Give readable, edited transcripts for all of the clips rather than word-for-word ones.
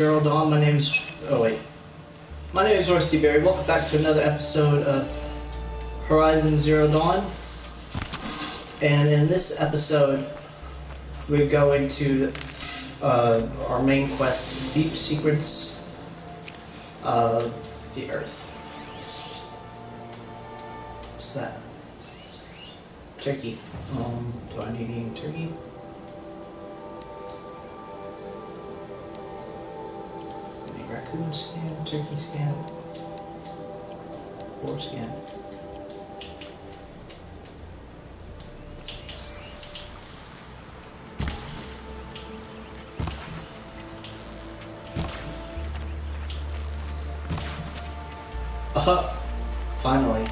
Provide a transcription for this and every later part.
Zero Dawn. My name is Rusty Berry. Welcome back to another episode of Horizon Zero Dawn. And in this episode, we're going to our main quest, Deep Secrets of the Earth. What's that? Turkey. Do I need any turkey? Raccoon scan, turkey scan, boar scan. Finally.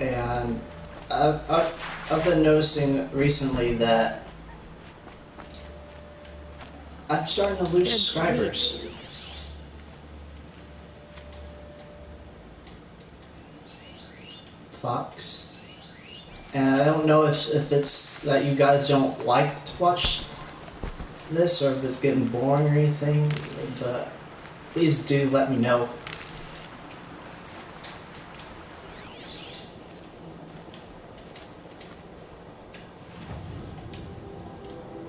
And I've been noticing recently that I'm starting to lose subscribers. Fox. And I don't know if it's that you guys don't like to watch this or if it's getting boring or anything, but please do let me know.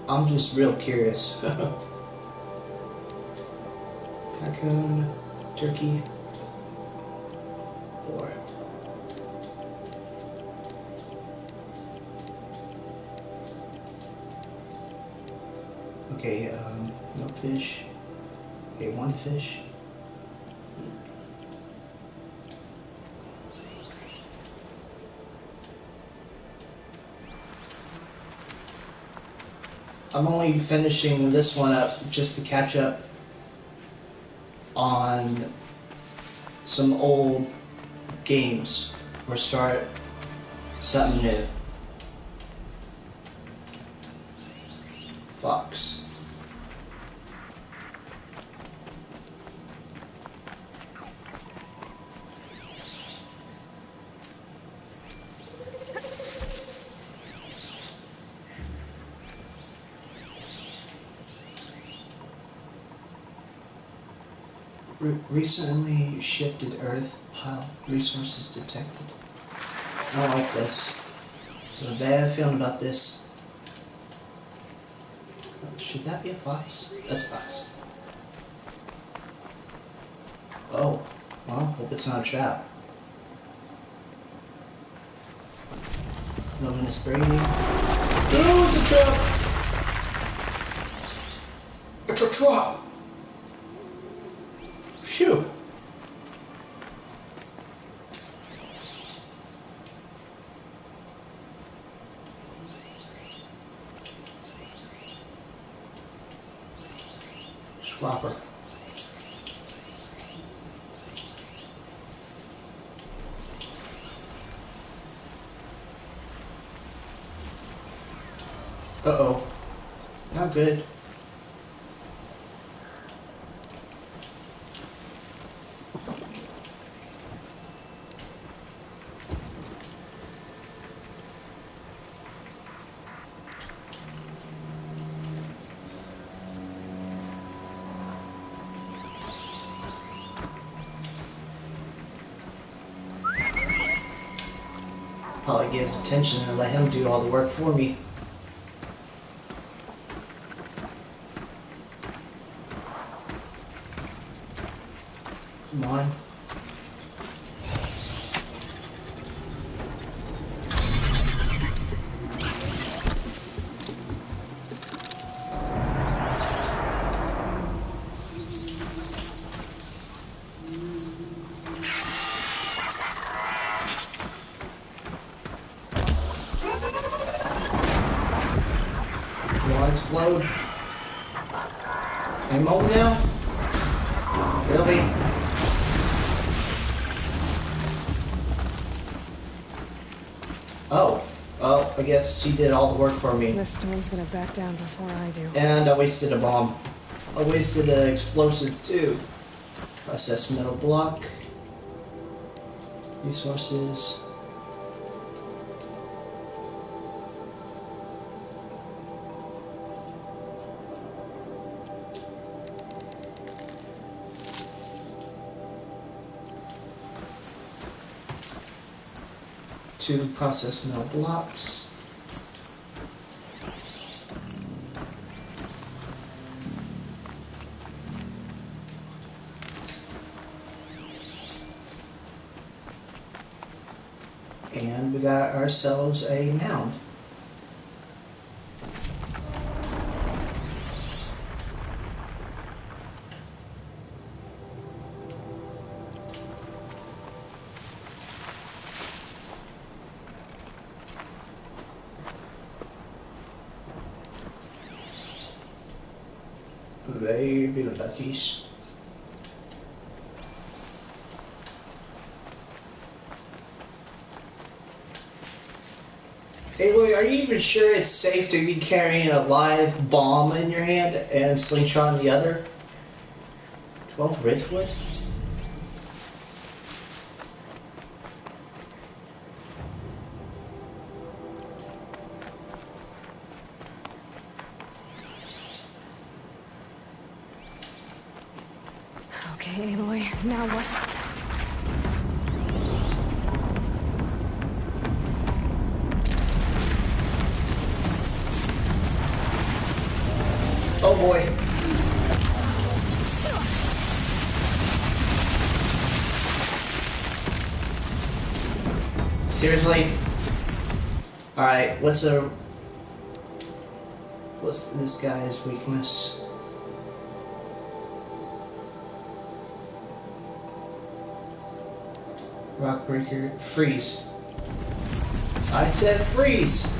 I'm just real curious. Raccoon, turkey, boar. Okay, no fish. Okay, one fish. I'm only finishing this one up just to catch up on some old games or start something new. Fox. Recently shifted Earth pile resources detected. I don't like this. I have a bad feeling about this. Should that be a fox? That's a fox. Oh, well, hope it's not a trap. Luminous braiding. Oh, it's a trap! It's a trap! Phew. Swapper. Uh-oh. Not good. Probably get his attention and let him do all the work for me. Come on. Explode. Ammo now? Really? Oh. Well, I guess he did all the work for me. The storm's gonna back down before I do. And I wasted a bomb. I wasted an explosive too. Process metal block. Resources. To process metal blocks. And we got ourselves a mound. Very bibliotekisch. Aloy, are you even sure it's safe to be carrying a live bomb in your hand and slingshot in the other? 12 Ridgewood? Okay, Aloy, now what? Oh boy. Seriously? Alright, what's this guy's weakness? Rock breaker. Freeze. I said freeze!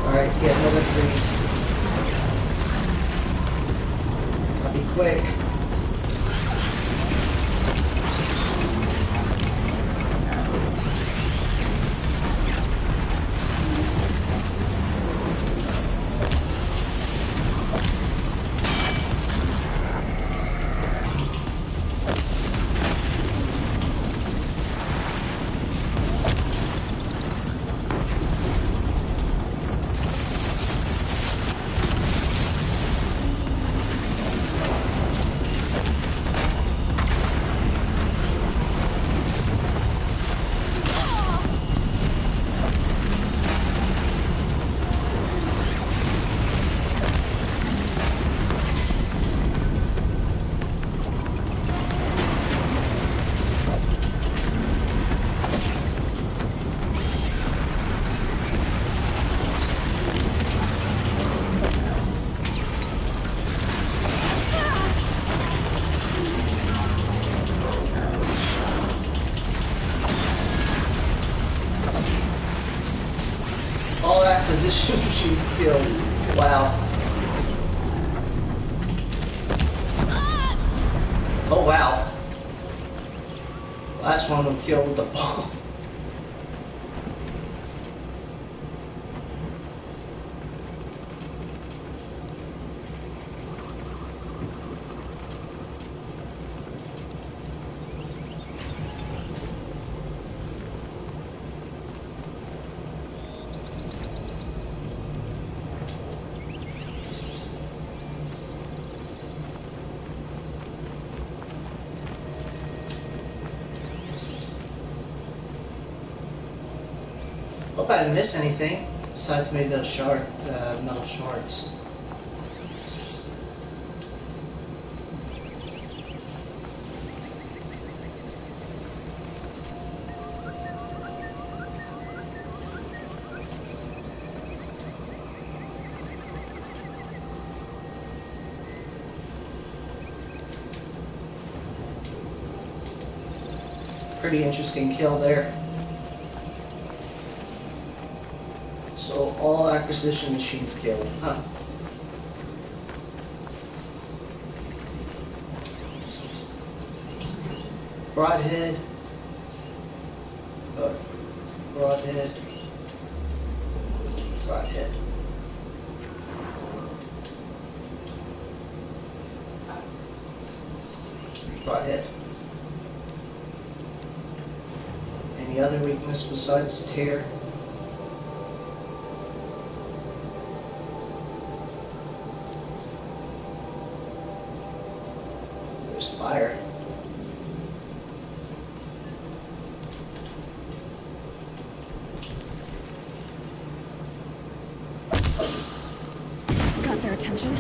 Alright, get another freeze. I'll be quick. All acquisition machines killed. Wow. Oh wow. Last one will kill with the ball. Hope I didn't miss anything. Besides maybe those metal shards. Pretty interesting kill there. So all acquisition machines killed, huh? Broadhead. Broadhead. Broadhead. Broadhead. Any other weakness besides tear? There's fire. Got their attention.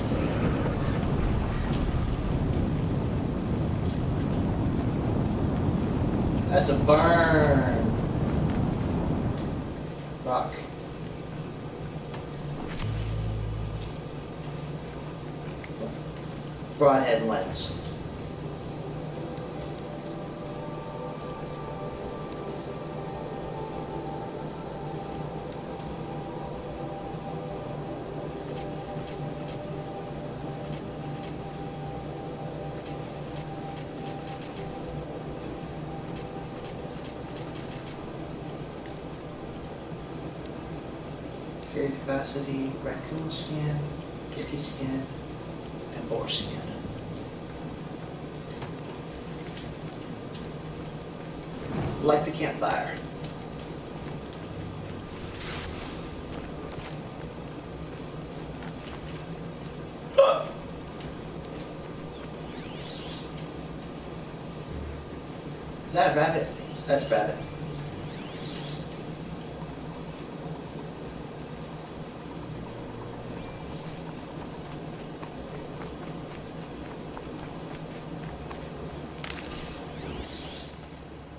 That's a burn. Rock. Broadhead lens. Carry capacity, raccoon skin, turkey skin, and boar skin. Light the campfire. Is that a rabbit? That's rabbit.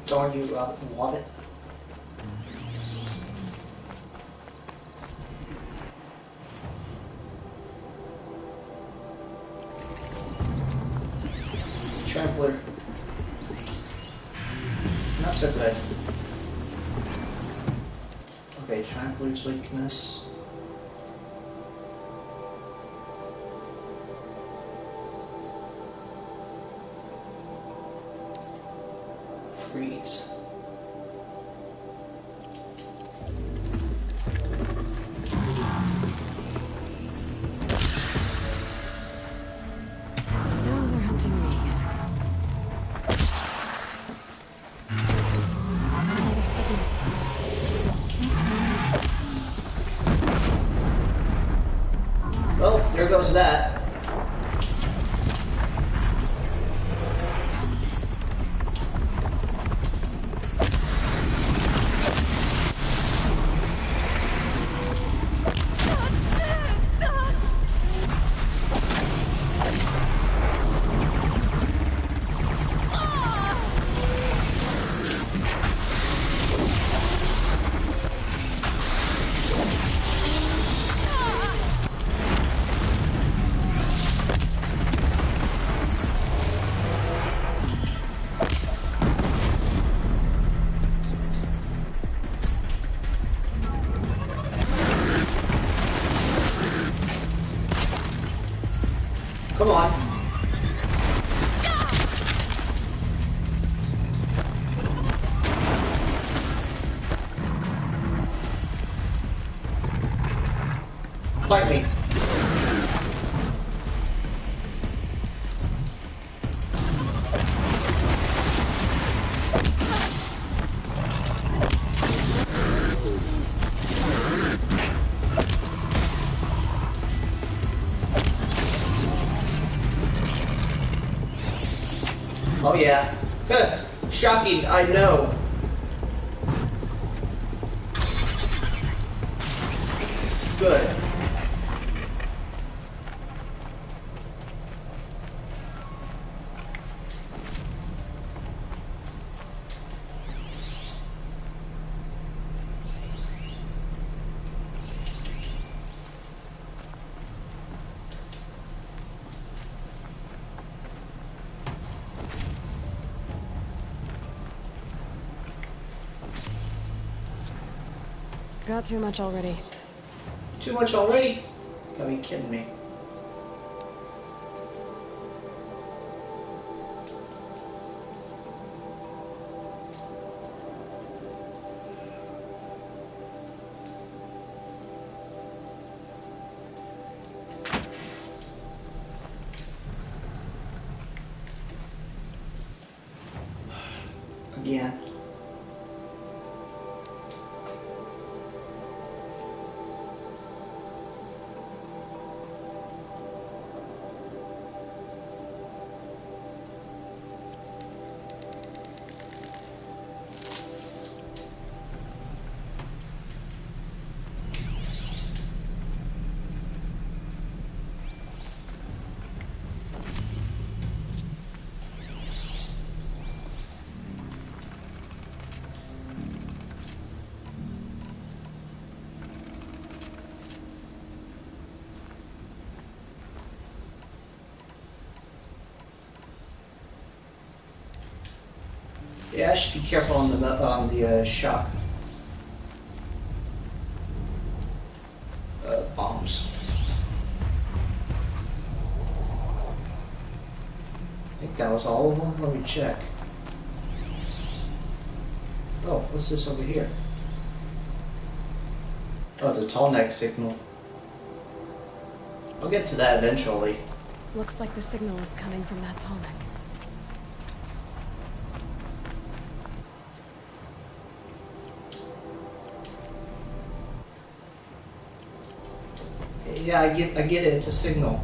Darn you, Wabbit. Trampler. Not so good. Okay, Trampler's weakness. Freeze. Now they're hunting me. Another signal. Well, there goes that. Come on. Fight me. Oh yeah. Shocking, I know. Good. Got too much already. Too much already? Gotta be kidding me. Again. Yeah, I should be careful on the shock bombs. I think that was all of them. Let me check. Oh, what's this over here? Oh, it's a tall neck signal. I'll get to that eventually. Looks like the signal is coming from that tall neck. Yeah, I get it. It's a signal.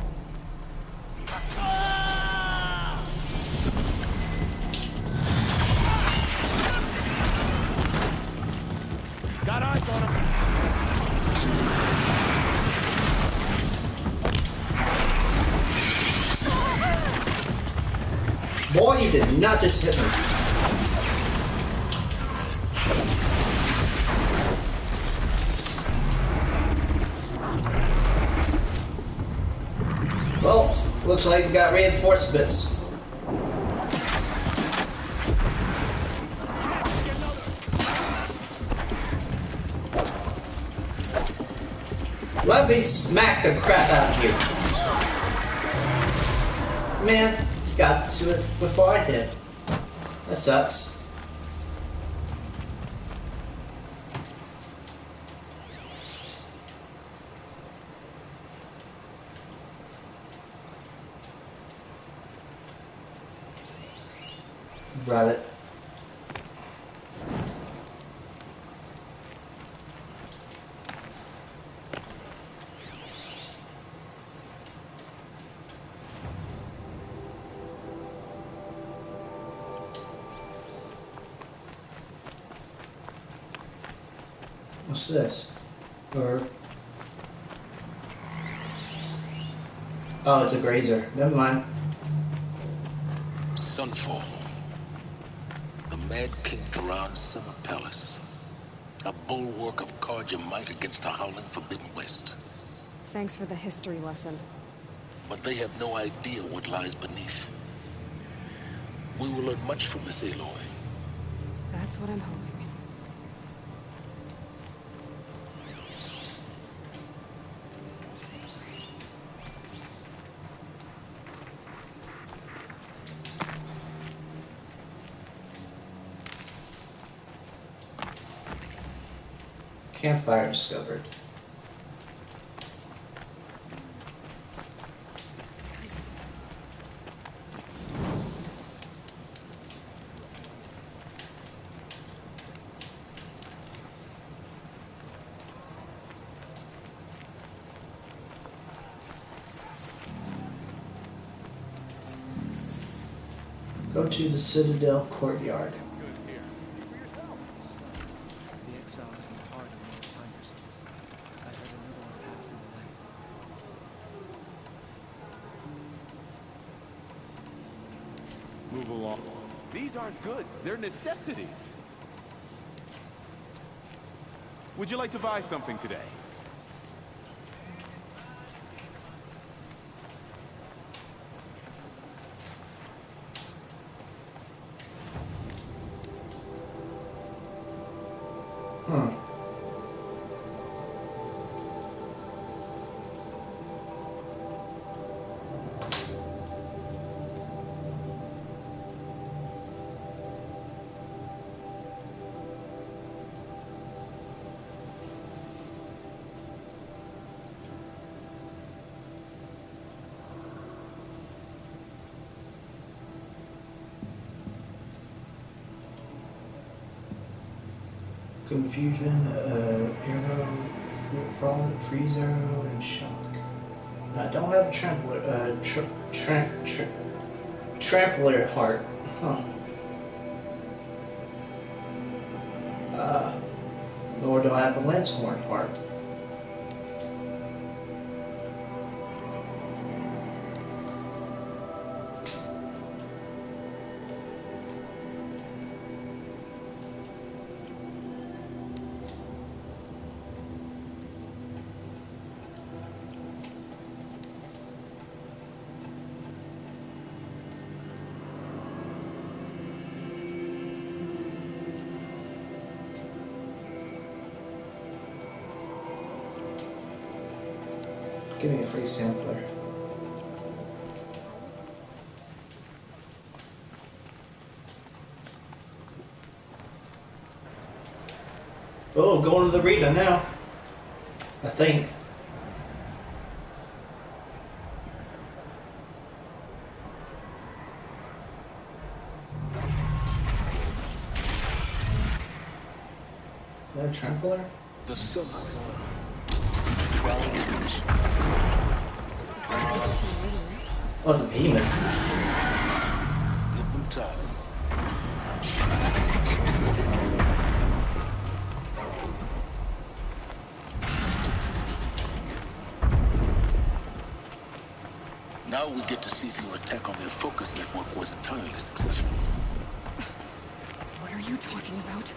Got eyes on him. Boy, you did not just hit me. Well, looks like we got reinforcements. Let me smack the crap out of you. Man, got to it before I did. That sucks. Rabbit. What's this? Or oh, it's a grazer. Never mind. Sunfall. The Mad King Duran's summer palace. A bulwark of Carja might against the howling Forbidden West. Thanks for the history lesson. But they have no idea what lies beneath. We will learn much from this Aloy. That's what I'm hoping. Campfire discovered. Go to the Citadel courtyard. The exiles in the heart of Lord Timer's. I heard another one Move along. These aren't goods, they're necessities. Would you like to buy something today? Confusion, Arrow, Fallen, Freeze Arrow, and Shock. I don't have Trampler, Trampler Heart. Huh. Nor do I have a Lancehorn Heart. Give me a free sampler. Oh, going to the Rita now. I think. Is that a trampler? The sun. Oh, it's a behemoth. Give them time. Now we get to see if your attack on their focus network was entirely successful. What are you talking about?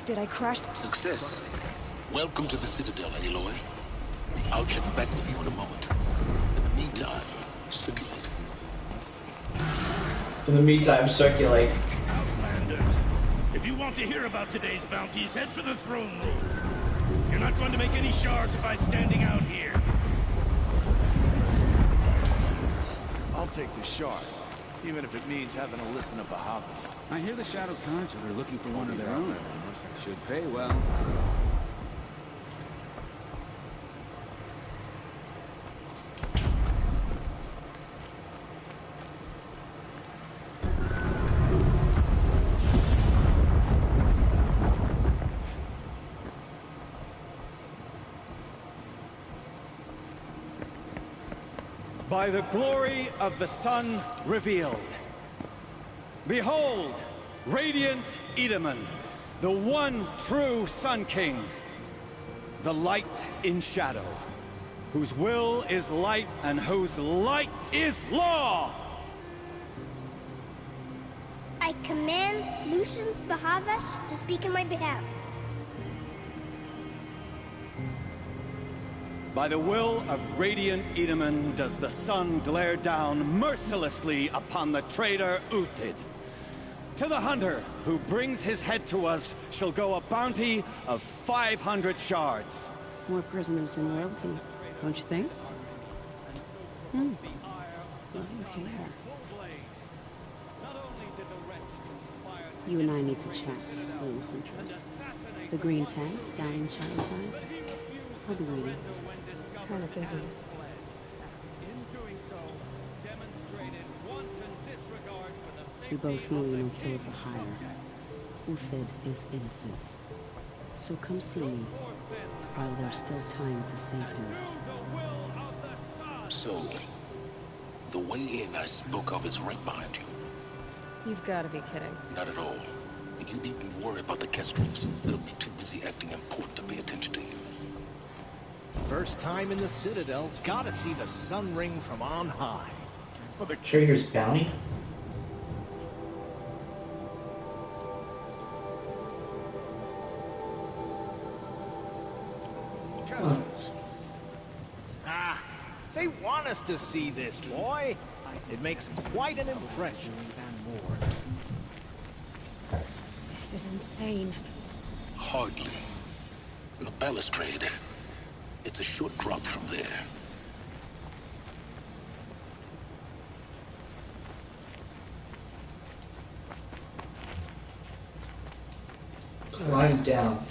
Did I crash? Success. Welcome to the Citadel, Aloy. I'll check back with you in a moment. In the meantime, circulate. In the meantime, circulate. Outlanders, if you want to hear about today's bounties, head for the throne room. You're not going to make any shards by standing out here. I'll take the shards, even if it means having to listen to Bahavas. I hear the Shadow Consul are looking for one of their own. Should pay well. By the glory of the sun revealed. Behold, radiant Edaman, the one true Sun King, the light in shadow, whose will is light and whose light is law! I command Lucian Bahavas to speak in my behalf. By the will of radiant Edaman does the sun glare down mercilessly upon the traitor Uthid. To the hunter who brings his head to us shall go a bounty of 500 shards. More prisoners than royalty, don't you think? Love your hair. You and I need to chat, little huntress. The green tent down in Shadowside. I'll be waiting. Kind of busy. We both know you don't kill for hire. Uthid is innocent. So come see me, while there's still time to save him. So, the way in I spoke of is right behind you. You've got to be kidding. Not at all. You needn't worry about the Kestrels. They'll be too busy acting important to pay attention to you. First time in the Citadel, gotta see the sun ring from on high. For the Traitor's Bounty? us to see this, boy. It makes quite an impression. This is insane. Hardly. The balustrade. It's a short drop from there. Climb down.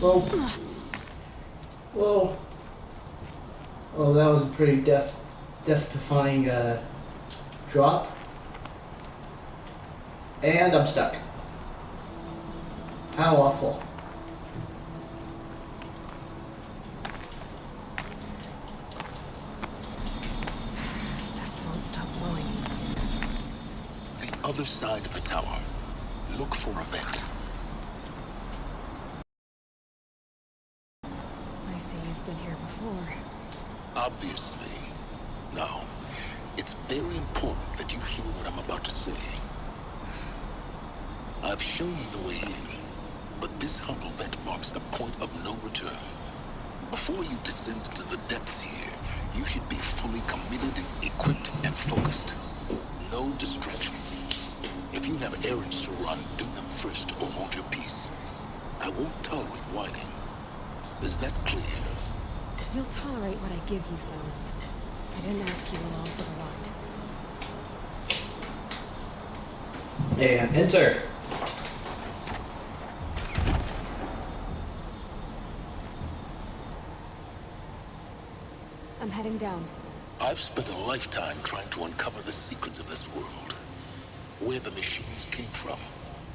Whoa. Whoa. Oh, that was a pretty death-defying drop. And I'm stuck. How awful. Dust won't stop blowing. The other side of the tower. Look for a vent. I see you've been here before. Obviously. Now, it's very important that you hear what I'm about to say. I've shown you the way in, but this humble vent marks a point of no return. Before you descend into the depths here, you should be fully committed, equipped, and focused. No distractions. If you have errands to run, do them first or hold your peace. I won't tolerate whining. Is that clear? You'll tolerate what I give you, Silence. I didn't ask you along for the ride. And enter. I'm heading down. I've spent a lifetime trying to uncover the secrets of this world. Where the machines came from.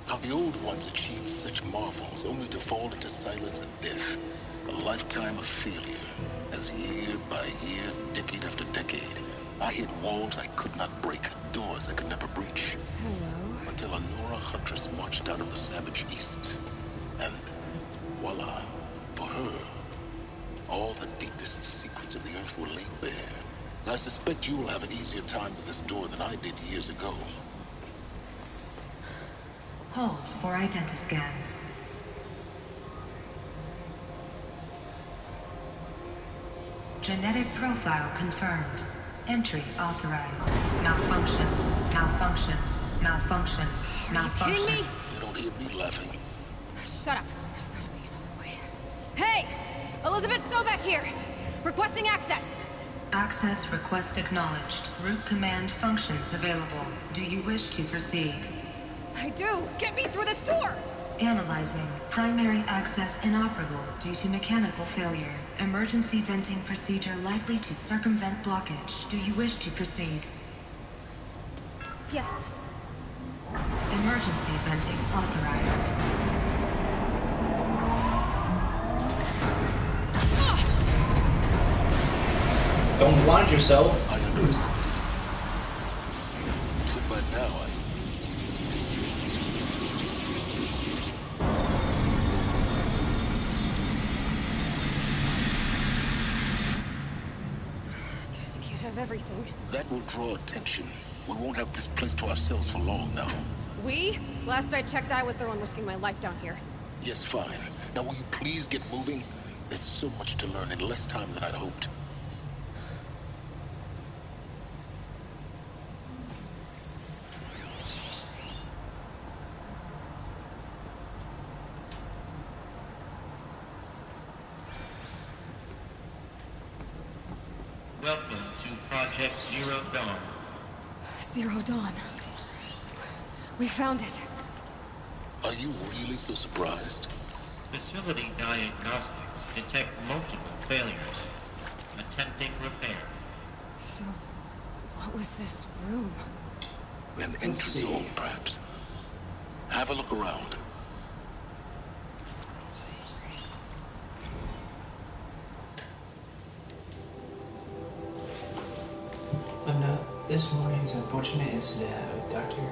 How the old ones achieved such marvels only to fall into silence and death. A lifetime of failure. As year by year, decade after decade, I hit walls I could not break, doors I could never breach. Hello. Until a Nora huntress marched out of the savage east. And voila, for her, all the deepest secrets of the earth were laid bare. I suspect you will have an easier time with this door than I did years ago. Hold for identiscan. Genetic profile confirmed. Entry authorized. Malfunction. Malfunction. Malfunction. Malfunction. Are you kidding me? You don't hear me laughing. Shut up. There's gotta be another way. Hey! Elizabeth Sobek here! Requesting access! Access request acknowledged. Root command functions available. Do you wish to proceed? I do! Get me through this door! Analyzing. Primary access inoperable due to mechanical failure. Emergency venting procedure likely to circumvent blockage. Do you wish to proceed? Yes. Emergency venting authorized. Don't blind yourself. I understand. So by now, Guess you can't have everything. that will draw attention. We won't have this place to ourselves for long now. We? Last I checked, I was the one risking my life down here. Yes, fine. Now will you please get moving? There's so much to learn in less time than I'd hoped. Welcome to Project Zero Dawn. Zero Dawn. We found it. Are you really so surprised? Facility diagnostics detect multiple failures. Attempting repair. So, what was this room? An entrance hole, perhaps. Have a look around. This morning's unfortunate incident with Dr.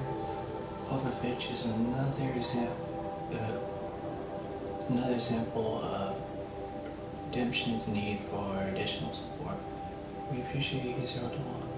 Hovovich is another example of Redemption's need for additional support. We appreciate you, Zero Dawn.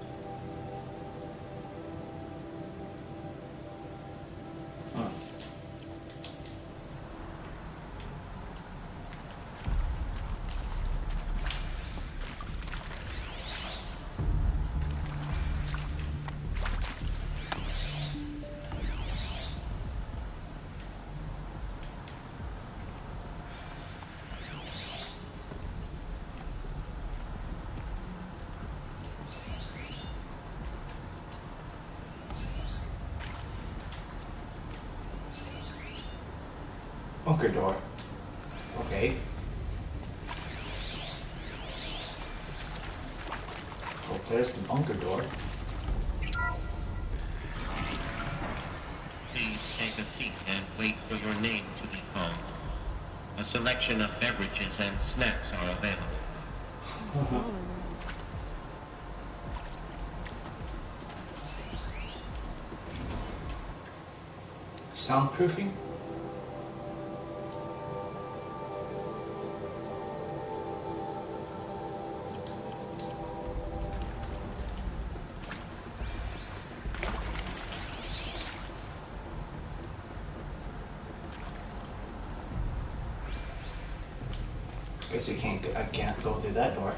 bunker door. Okay. Well, there's the bunker door. Please take a seat and wait for your name to be called. A selection of beverages and snacks are available. Soundproofing? Guess I can't go through that door.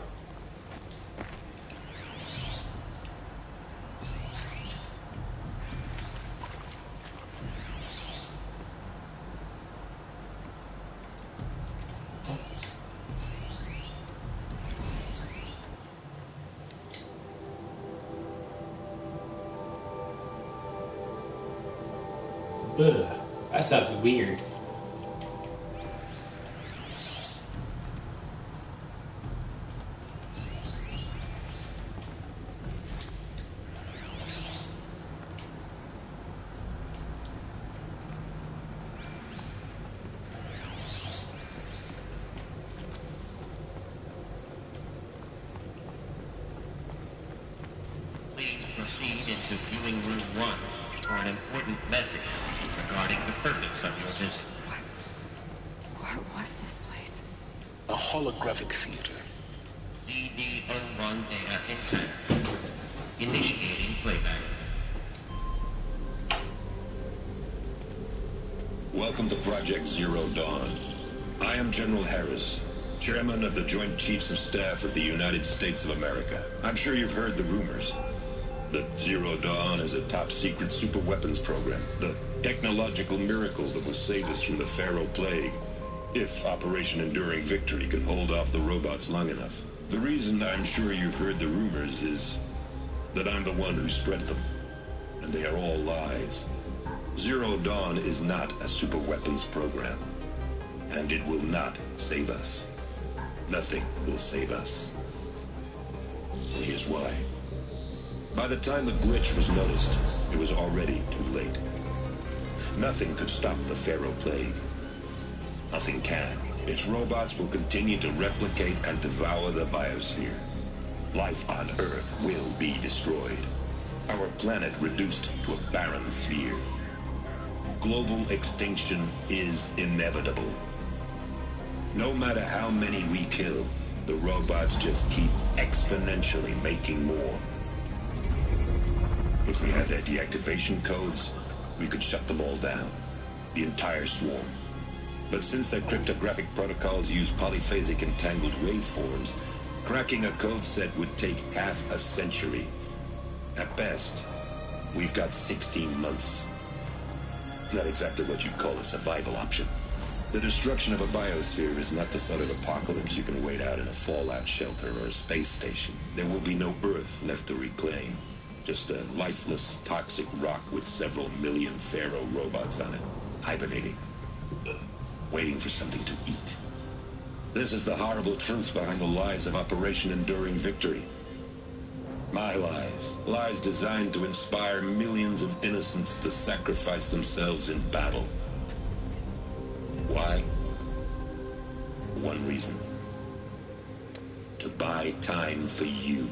Ugh, that sounds weird. Please proceed into viewing room 1 for an important message regarding the purpose of your visit. What was this place? A holographic theater. CD01 data intact. Initiating playback. Welcome to Project Zero Dawn. I am General Harris, Chairman of the Joint Chiefs of Staff of the United States of America. I'm sure you've heard the rumors that Zero Dawn is a top-secret superweapons program, the technological miracle that will save us from the Pharaoh Plague, if Operation Enduring Victory can hold off the robots long enough. The reason I'm sure you've heard the rumors is that I'm the one who spread them, and they are all lies. Zero Dawn is not a superweapons program, and it will not save us. Nothing will save us. Here's why. By the time the glitch was noticed, it was already too late. Nothing could stop the Pharaoh Plague. Nothing can. Its robots will continue to replicate and devour the biosphere. Life on Earth will be destroyed. Our planet reduced to a barren sphere. Global extinction is inevitable. No matter how many we kill, the robots just keep exponentially making more. If we had their deactivation codes, we could shut them all down. The entire swarm. But since their cryptographic protocols use polyphasic entangled waveforms, cracking a code set would take half a century. At best, we've got 16 months. Not exactly what you'd call a survival option. The destruction of a biosphere is not the sort of apocalypse you can wait out in a fallout shelter or a space station. There will be no Earth left to reclaim. Just a lifeless, toxic rock with several million Pharaoh robots on it, hibernating, waiting for something to eat. This is the horrible truth behind the lies of Operation Enduring Victory. My lies. Lies designed to inspire millions of innocents to sacrifice themselves in battle. Why? One reason. To buy time for you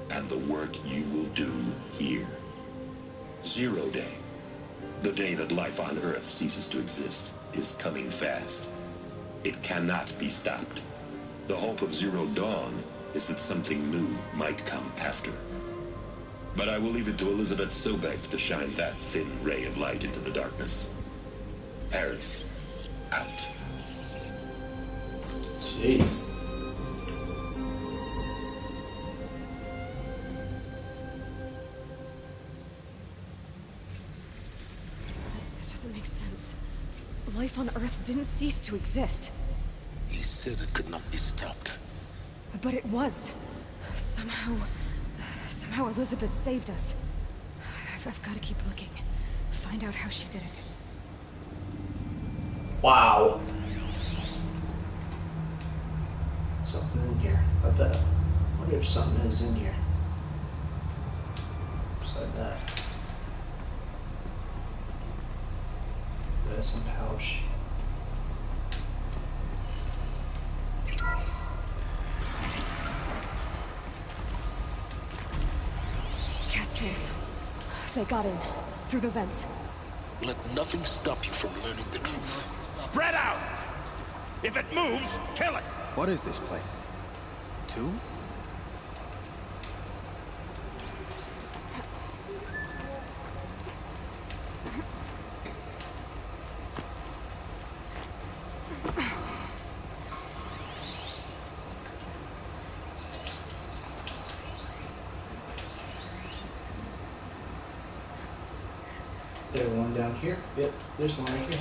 and the work you will do here. Zero Day, the day that life on Earth ceases to exist, is coming fast. It cannot be stopped. The hope of Zero Dawn is that something new might come after. But I will leave it to Elizabeth Sobek to shine that thin ray of light into the darkness. Harris, out. Jeez. That doesn't make sense. Life on Earth didn't cease to exist. He said it could not be stopped. But it was. Somehow Elizabeth saved us. I've got to keep looking. Find out how she did it. Wow. Something in here. I bet. I wonder if something is in here. Beside that. There's some pouch. Castries. They got in. Through the vents. Let nothing stop you from learning the truth. Spread out! If it moves, kill it! What is this place? Two? There's one down here. Yep, there's one right here.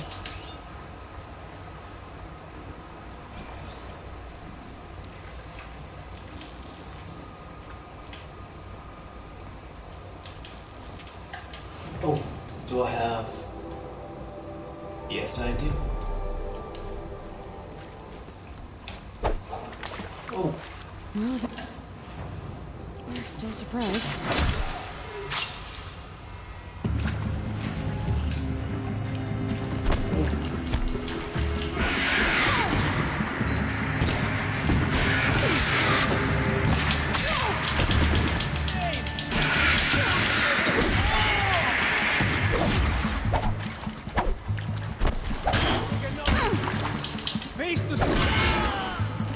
Oh, do I have? Yes, I do. Oh. Well, we're still surprised.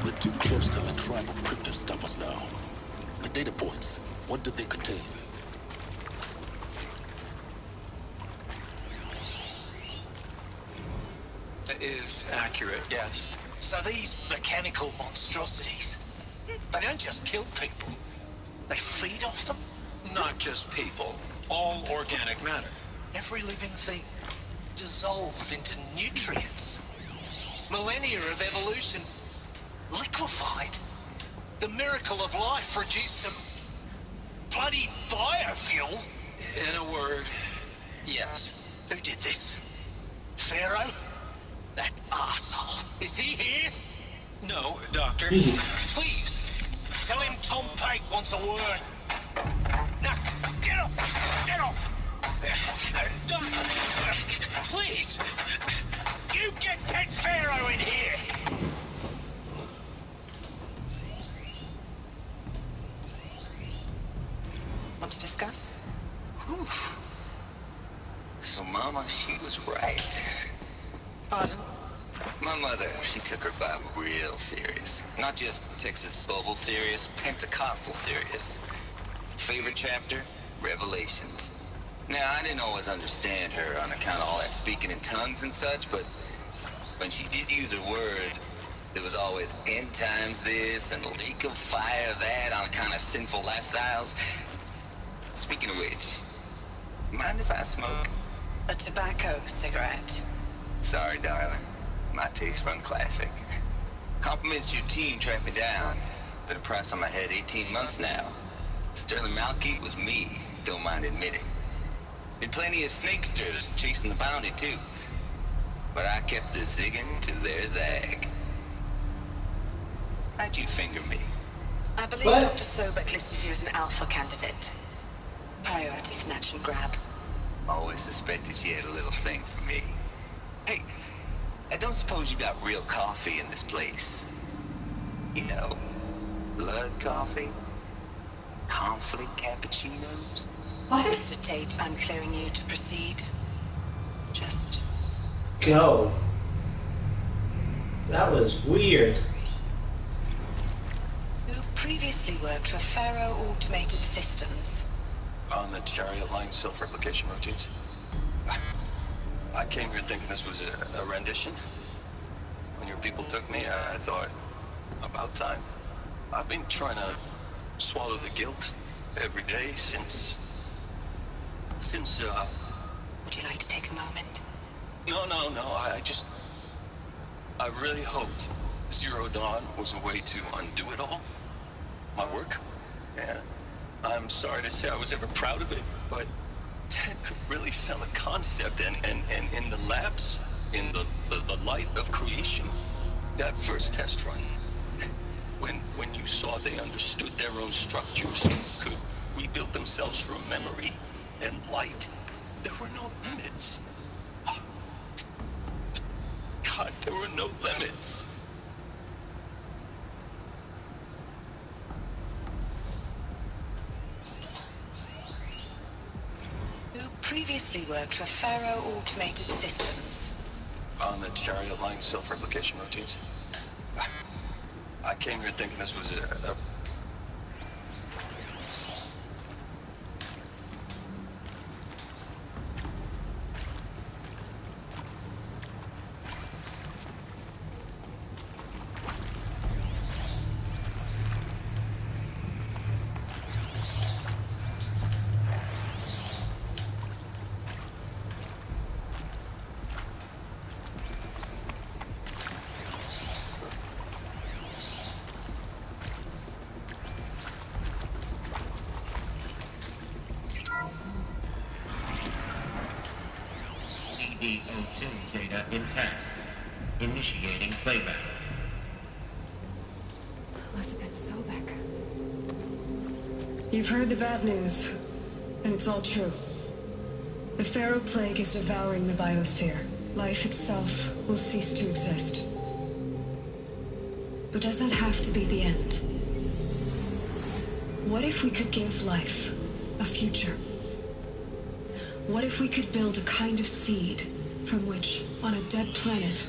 We're too close to the tribal crypt to stop us now. The data points, what did they contain? It is accurate, yes. So these mechanical monstrosities, they don't just kill people, they feed off them? Not just people, all organic matter. Every living thing dissolved into nutrients. Millennia of evolution liquefied. The miracle of life reduced some bloody biofuel. In a word, yes. Who did this? Pharaoh? That arsehole. Is he here? No, Doctor. Please, tell him Tom Pike wants a word. Now, get off! Get off! Doctor, please! You get Ted Pharaoh in here! Want to discuss? Whew. So Mama, she was right. Pardon? My mother, she took her Bible real serious. Not just Texas Bible serious, Pentecostal serious. Favorite chapter? Revelations. Now, I didn't always understand her on account of all that speaking in tongues and such, but when she did use her words, there was always end times this and lake of fire that on account of sinful lifestyles. Speaking of which, mind if I smoke? A tobacco cigarette. Sorry, darling. My taste run classic. Compliments to your team tracked me down. Been a price on my head 18 months now. Sterling Malkeet was me, don't mind admitting. Been plenty of snakesters chasing the bounty, too. But I kept the zigging to their zag. How'd you finger me? I believe Dr. Sobek listed you as an alpha candidate. Priority snatch and grab. Always suspected she had a little thing for me. Hey, I don't suppose you got real coffee in this place. You know, blood coffee? Conflict cappuccinos? Mr. Tate, I'm clearing you to proceed. Just go. That was weird. You previously worked for Pharaoh Automated Systems. On the Chariot Line self-replication routines. I came here thinking this was a rendition. When your people took me, I thought, about time. I've been trying to swallow the guilt every day since... Would you like to take a moment? No, I really hoped Zero Dawn was a way to undo it all. My work. And I'm sorry to say I was ever proud of it, but Ted could really sell a concept, and in the labs, in the light of creation. That first test run, when you saw they understood their own structures, could rebuild themselves from memory and light, there were no limits. God, there were no limits. Who previously worked for Faro Automated Systems? On the Chariot Line self-replication routines. I came here thinking this was a CD02 data intact. Initiating playback. Elizabeth Sobek. You've heard the bad news, and it's all true. The Pharaoh Plague is devouring the biosphere. Life itself will cease to exist. But does that have to be the end? What if we could give life a future? What if we could build a kind of seed from which, on a dead planet,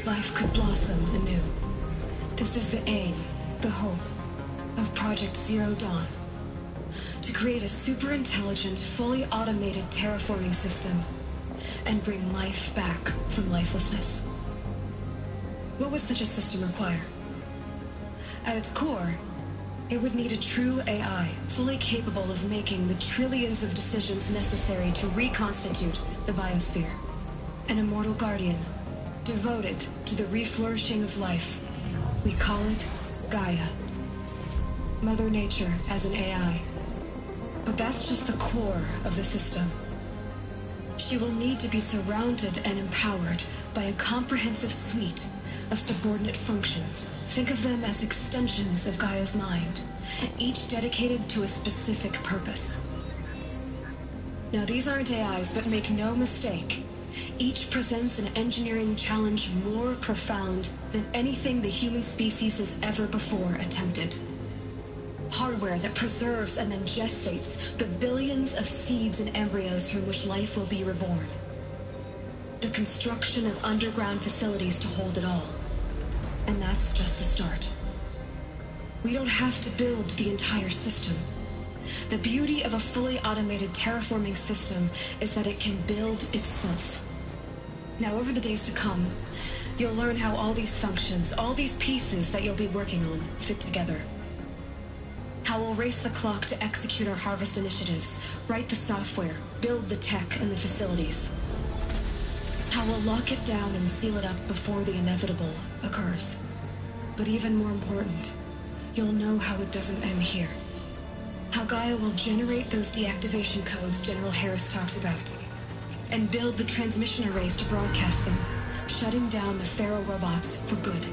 life could blossom anew? This is the aim, the hope, of Project Zero Dawn. To create a super-intelligent, fully automated terraforming system and bring life back from lifelessness. What would such a system require? At its core, it would need a true AI, fully capable of making the trillions of decisions necessary to reconstitute the biosphere. An immortal guardian, devoted to the reflourishing of life. We call it Gaia. Mother Nature as an AI. But that's just the core of the system. She will need to be surrounded and empowered by a comprehensive suite of subordinate functions. Think of them as extensions of Gaia's mind, each dedicated to a specific purpose. Now, these aren't AIs, but make no mistake, each presents an engineering challenge more profound than anything the human species has ever before attempted. Hardware that preserves and then gestates the billions of seeds and embryos from which life will be reborn. The construction of underground facilities to hold it all. And that's just the start. We don't have to build the entire system. The beauty of a fully automated terraforming system is that it can build itself. Now, over the days to come, you'll learn how all these functions, all these pieces that you'll be working on, fit together. How we'll race the clock to execute our harvest initiatives, write the software, build the tech and the facilities. How we'll lock it down and seal it up before the inevitable occurs. But even more important, you'll know how it doesn't end here. How Gaia will generate those deactivation codes General Harris talked about, and build the transmission arrays to broadcast them, shutting down the Pharaoh robots for good.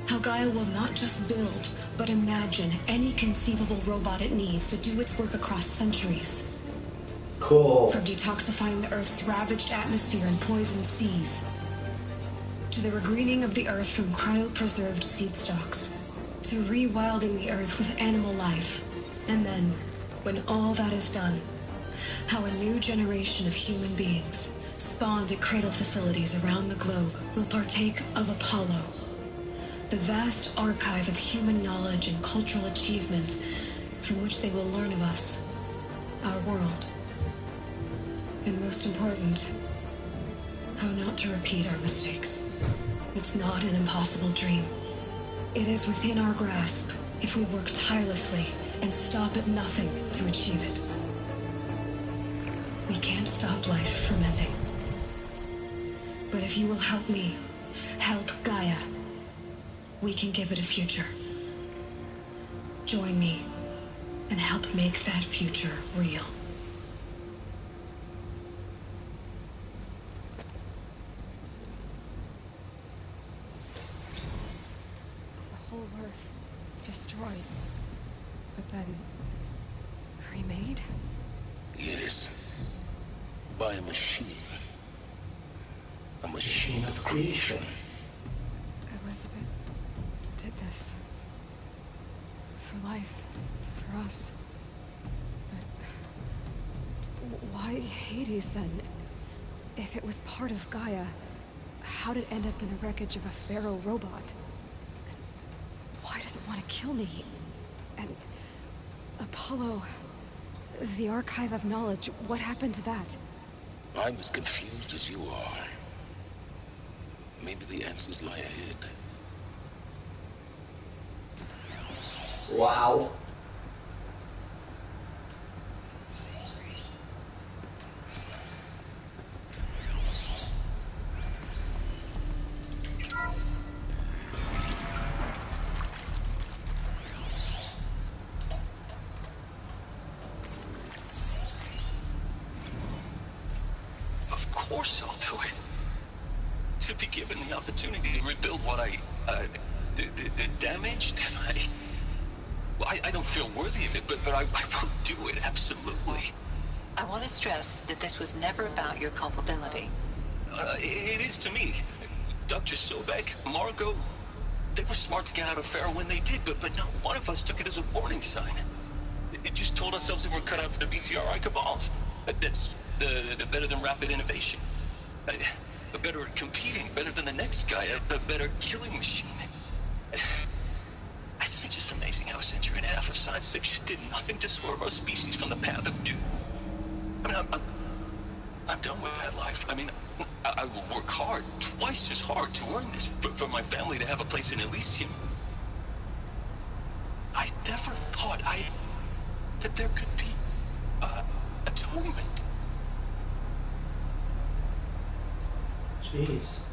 How Gaia will not just build, but imagine any conceivable robot it needs to do its work across centuries. Cool. From detoxifying the Earth's ravaged atmosphere and poisoned seas, to the regreening of the Earth from cryopreserved seed stalks, to rewilding the Earth with animal life. And then, when all that is done, how a new generation of human beings, spawned at cradle facilities around the globe, will partake of Apollo, the vast archive of human knowledge and cultural achievement from which they will learn of us, our world. And most important, how not to repeat our mistakes. It's not an impossible dream. It is within our grasp if we work tirelessly and stop at nothing to achieve it. We can't stop life from ending. But if you will help me, help Gaia, we can give it a future. Join me and help make that future real. destroyed, but then remade? Yes. By a machine. A machine of creation. Elizabeth did this. For life. For us. But why Hades then? If it was part of Gaia, how did it end up in the wreckage of a Pharaoh robot? Why does it want to kill me? And Apollo, the Archive of Knowledge, what happened to that? I'm as confused as you are. Maybe the answers lie ahead. Wow. Of course I'll do it. To be given the opportunity to rebuild what the damage that I don't feel worthy of it, but I will do it, absolutely. I want to stress that this was never about your culpability. It is to me. Dr. Sobek, Margot, they were smart to get out of Pharaoh when they did, but not one of us took it as a warning sign. It just told ourselves that we're cut out for the BTRI cabals. That's the better than rapid innovation. Better at competing, better than the next guy, a better killing machine. I think it's just amazing how a century and a half of science fiction did nothing to swerve our species from the path of doom. I mean, I'm done with that life. I mean, I will work hard, twice as hard to earn this, for my family to have a place in Elysium. I never thought that there could be atonement. Jeez.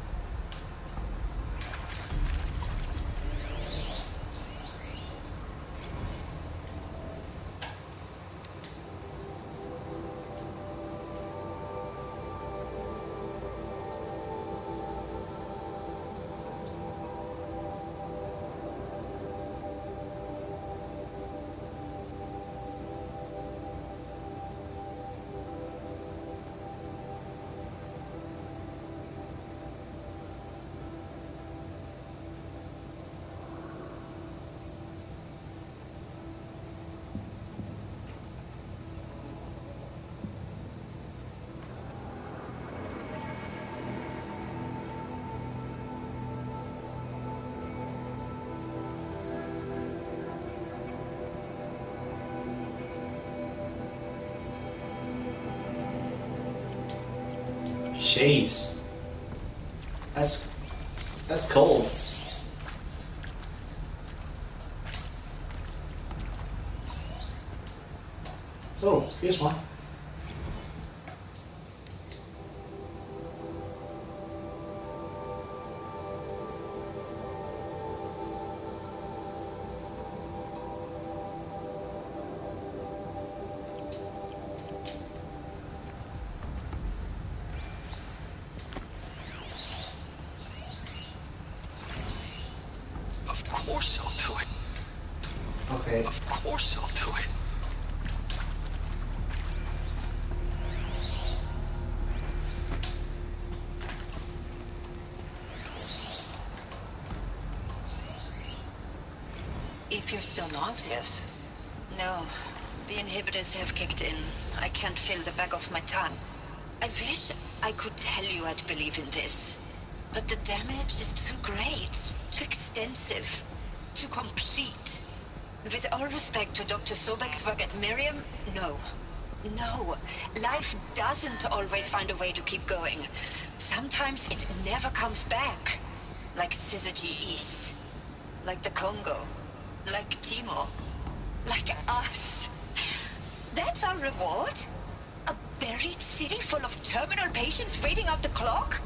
Jeez. That's cold. Oh, here's one. Of course I'll do it. Okay. Of course I'll do it. If you're still nauseous. No, the inhibitors have kicked in. I can't feel the back of my tongue. I wish I could tell you I'd believe in this. But the damage is too great, too extensive, too complete. With all respect to Dr. Sobek's work at Miriam, no. No. Life doesn't always find a way to keep going. Sometimes it never comes back. Like Syzygy East. Like the Congo. Like Timo. Like us. That's our reward? A buried city full of terminal patients waiting out the clock?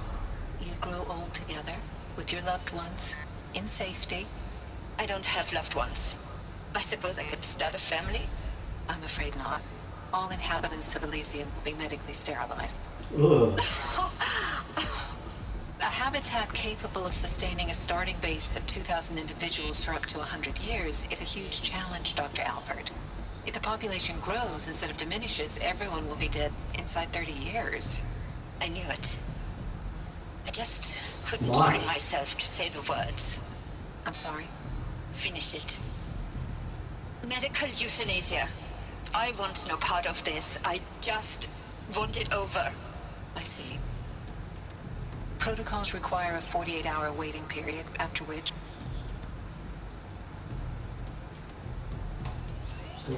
You grow old together, with your loved ones, in safety. I don't have loved ones. I suppose I could start a family? I'm afraid not. All inhabitants of Elysium will be medically sterilized. Ugh. I habitat capable of sustaining a starting base of 2,000 individuals for up to 100 years is a huge challenge, Dr. Albert. If the population grows instead of diminishes, everyone will be dead inside 30 years. I knew it. I just couldn't Why? bring myself to say the words. I'm sorry. Finish it. Medical euthanasia. I want no part of this. I just want it over. I see. Protocols require a 48-hour waiting period, after which...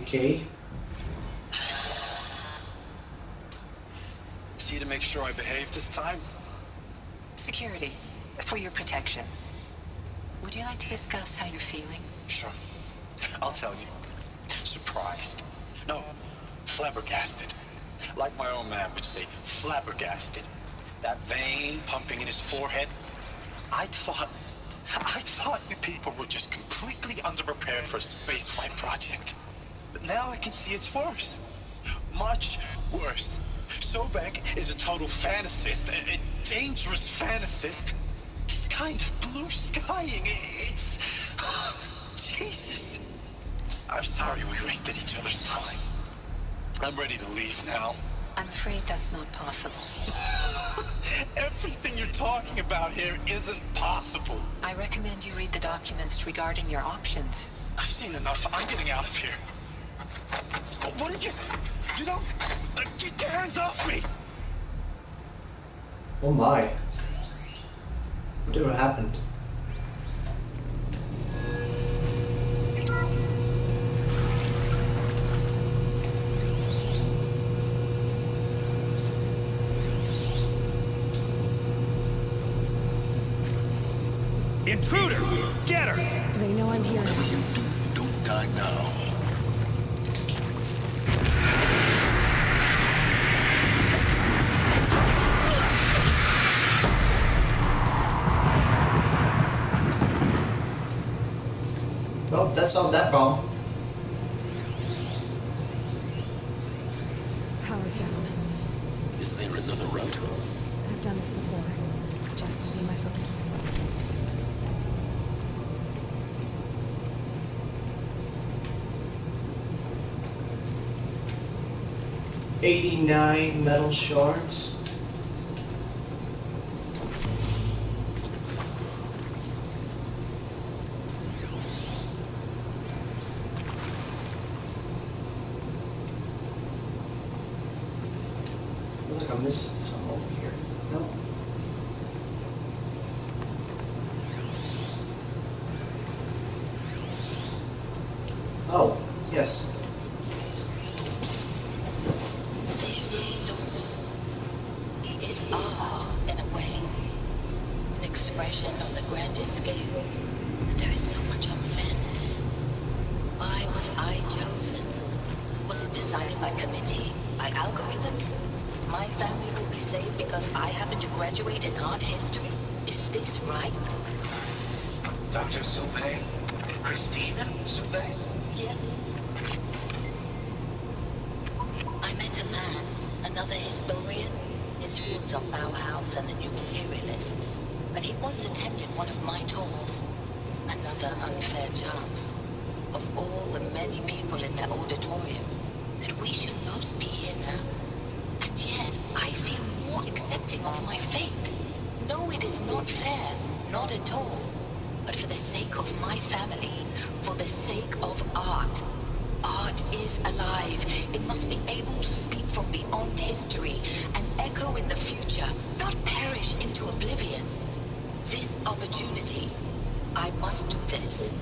Okay. Is he to make sure I behave this time? Security, for your protection. Would you like to discuss how you're feeling? Sure. I'll tell you. Surprised. No, flabbergasted. Like my own man would say, flabbergasted. That vein pumping in his forehead. I thought you people were just completely underprepared for a spaceflight project. But now I can see it's worse. Much worse. Sobek is a total fantasist, a dangerous fantasist. This kind of blue skying, it's... Jesus. I'm sorry we wasted each other's time. I'm ready to leave now. I'm afraid that's not possible. Everything you're talking about here isn't possible. I recommend you read the documents regarding your options. I've seen enough. I'm getting out of here. What did you... You know... Get your hands off me! Oh my. What happened? Intruder! Get her! They know I'm here. Don't die now. Well, that solved that problem. Power's down. Is there another route? I've done this before. Just be my focus. $89 metal shards. Look, I'm missing some over here. No. Oh, yes. He is art, in a way. An expression on the grandest scale. There is so much unfairness. Why was I chosen? Was it decided by committee? By algorithm? My family will be saved because I happen to graduate in art history? Is this right? Dr. Soubet? Christina Soubet? Yes. I met a man, another historian. His roots are Bauhaus and the New Materialists. But he once attended one of my talks. Another unfair chance. Of all the many people in that auditorium, that we should both be here now. And yet, I feel more accepting of my fate. No, it is not fair. Not at all. But for the sake of my family, for the sake of art. Art is alive. It must be able to speak from beyond history and echo in the future, not perish into oblivion. This opportunity, I must do this.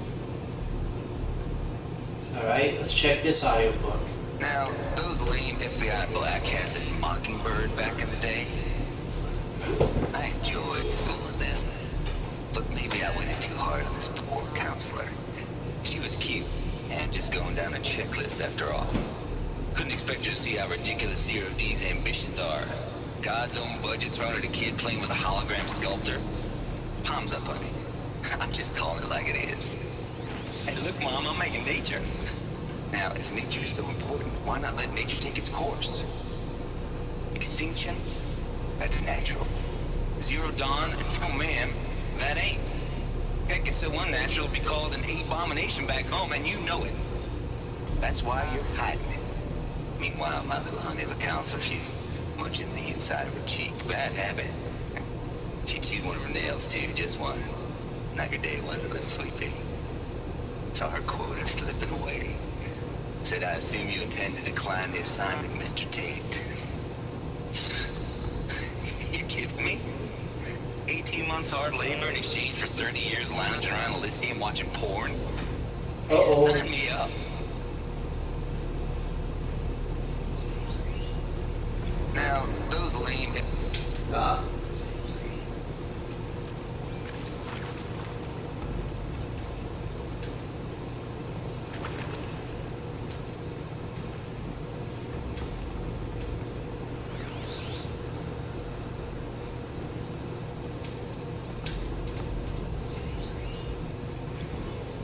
Alright, let's check this audiobook. Now, those lame FBI black hats at Mockingbird back in the day, I enjoyed schooling them. But maybe I went in too hard on this poor counselor. She was cute, and just going down a checklist after all. Couldn't expect her to see how ridiculous Zero D's ambitions are. God's own budget thrown at a kid playing with a hologram sculptor. Palms up, honey. I'm just calling it like it is. Hey, look, Mom, I'm making nature. Now, if nature is so important, why not let nature take its course? Extinction? That's natural. Zero Dawn, oh ma'am, that ain't. Heck, it's so unnatural to be called an abomination back home, and you know it. That's why you're hiding it. Meanwhile, my little honey, the counselor, she's munching the inside of her cheek. Bad habit. She chewed one of her nails, too, just one. Not your day, was it, little sweet pea? Saw her quota slipping away. Said, I assume you intend to decline the assignment, Mr. Tate. You kidding me? 18 months hard labor in exchange for 30 years lounging around Elysium watching porn? Uh-oh. Sign me up. Now, those lame...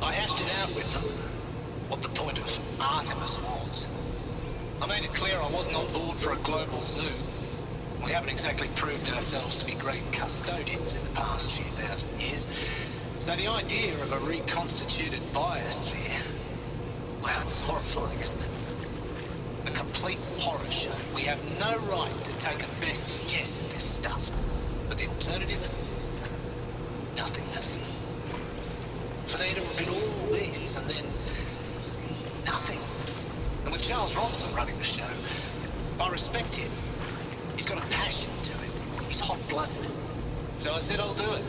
I hashed it out with them, what the point of Artemis was. I made it clear I wasn't on board for a global zoo. We haven't exactly proved ourselves to be great custodians in the past few thousand years. So the idea of a reconstituted biosphere, well, it's horrifying, isn't it? A complete horror show. We have no right to take a best guess at this stuff. But the alternative? Nothingness. For there to have been all this, and then nothing. And with Charles Ronson running the show, I respect him. He's got a passion to it. He's hot-blooded. So I said I'll do it.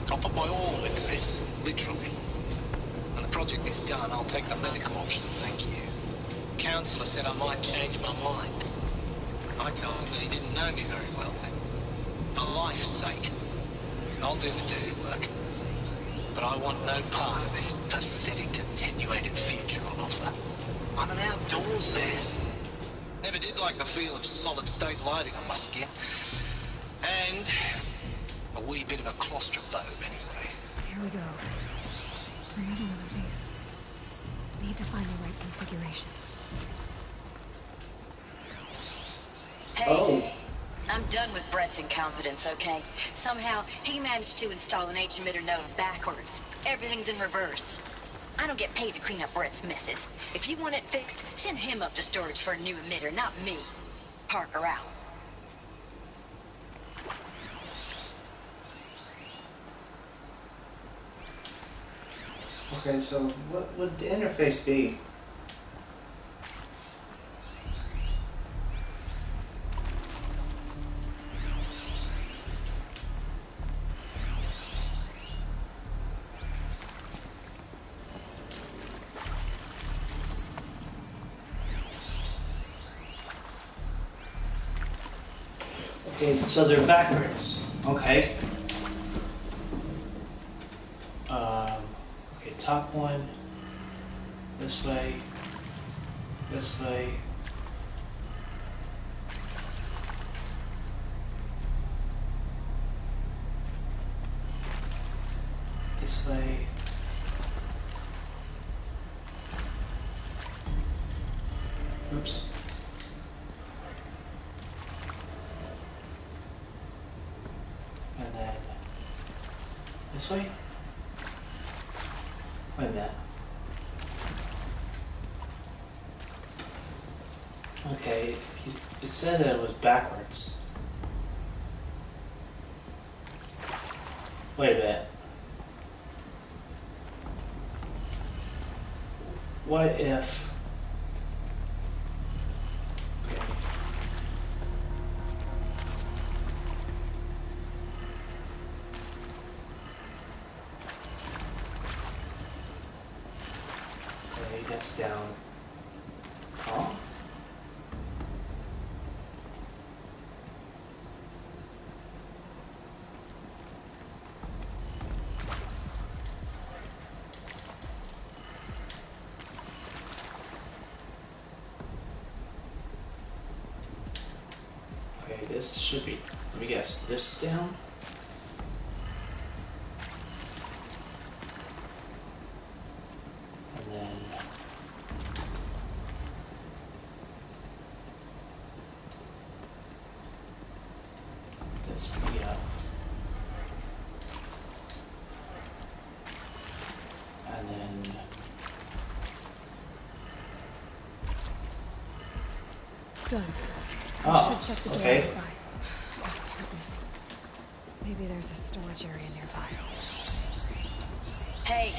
I'll put my all into this, literally. When the project is done, I'll take the medical option, thank you. Counselor said I might change my mind. I told him that he didn't know me very well then. For life's sake. I'll do the dirty work. But I want no part of this pathetic, attenuated future on offer. I'm an outdoors man. Never did like the feel of solid-state lighting on my skin. And a wee bit of a claustrophobe, anyway. Here we go. Another one of these. Need to find the right configuration. Hey, I'm done with Brett's incompetence, okay? Somehow, he managed to install an H-emitter node backwards. Everything's in reverse. I don't get paid to clean up Brett's messes. If you want it fixed, send him up to storage for a new emitter, not me. Parker out. Okay, so what would the interface be? Okay, so they're backwards. Okay. Okay, top one. This way. This way. This way. Oops. And then this way? Like that. Okay, it said that it was backwards. Wait a minute. What if... That's down. Oh. Okay, this should be, let me guess, this down? And then this, yeah. Done. Oh, Should check the door okay. nearby. There's a part missing. Maybe there's a storage area nearby. Hey,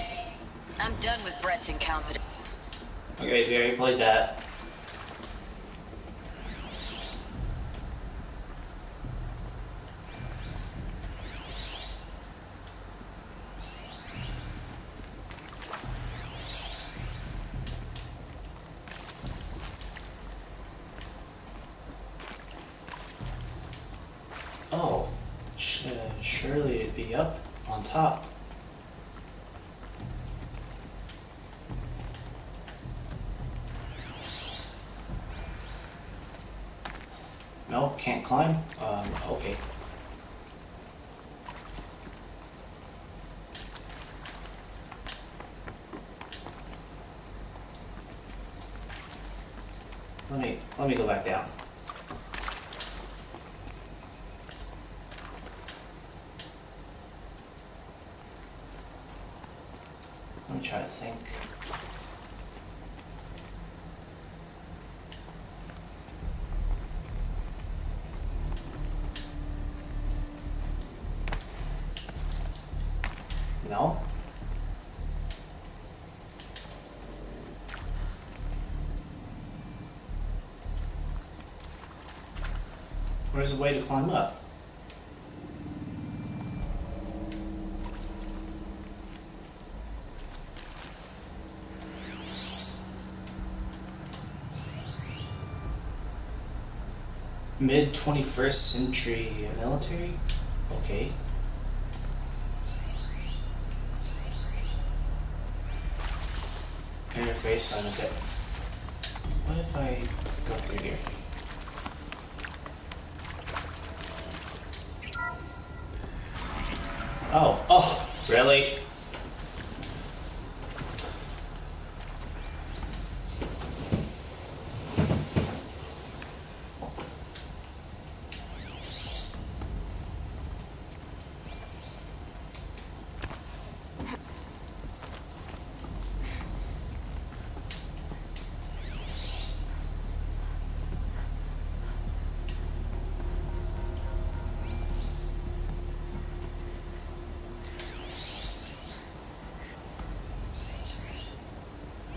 I'm done with Brett's encounter. Okay, we already played that. Oh, surely it'd be up on top. No, can't climb? Okay. Let me go back down. Let me try to think. No? Where's the way to climb up? Mid-21st century military? Okay. Interface on a bit. What if I go through here? Oh, really?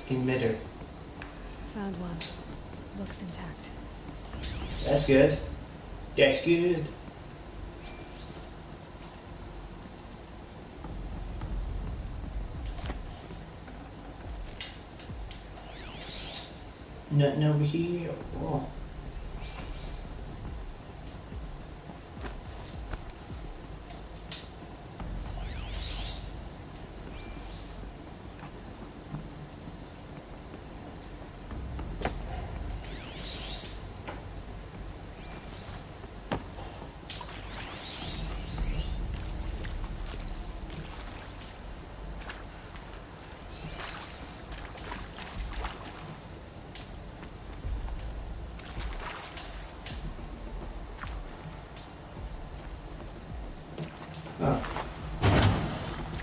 Emitter. Found one. Looks intact. That's good. That's good. Nothing over here. Oh.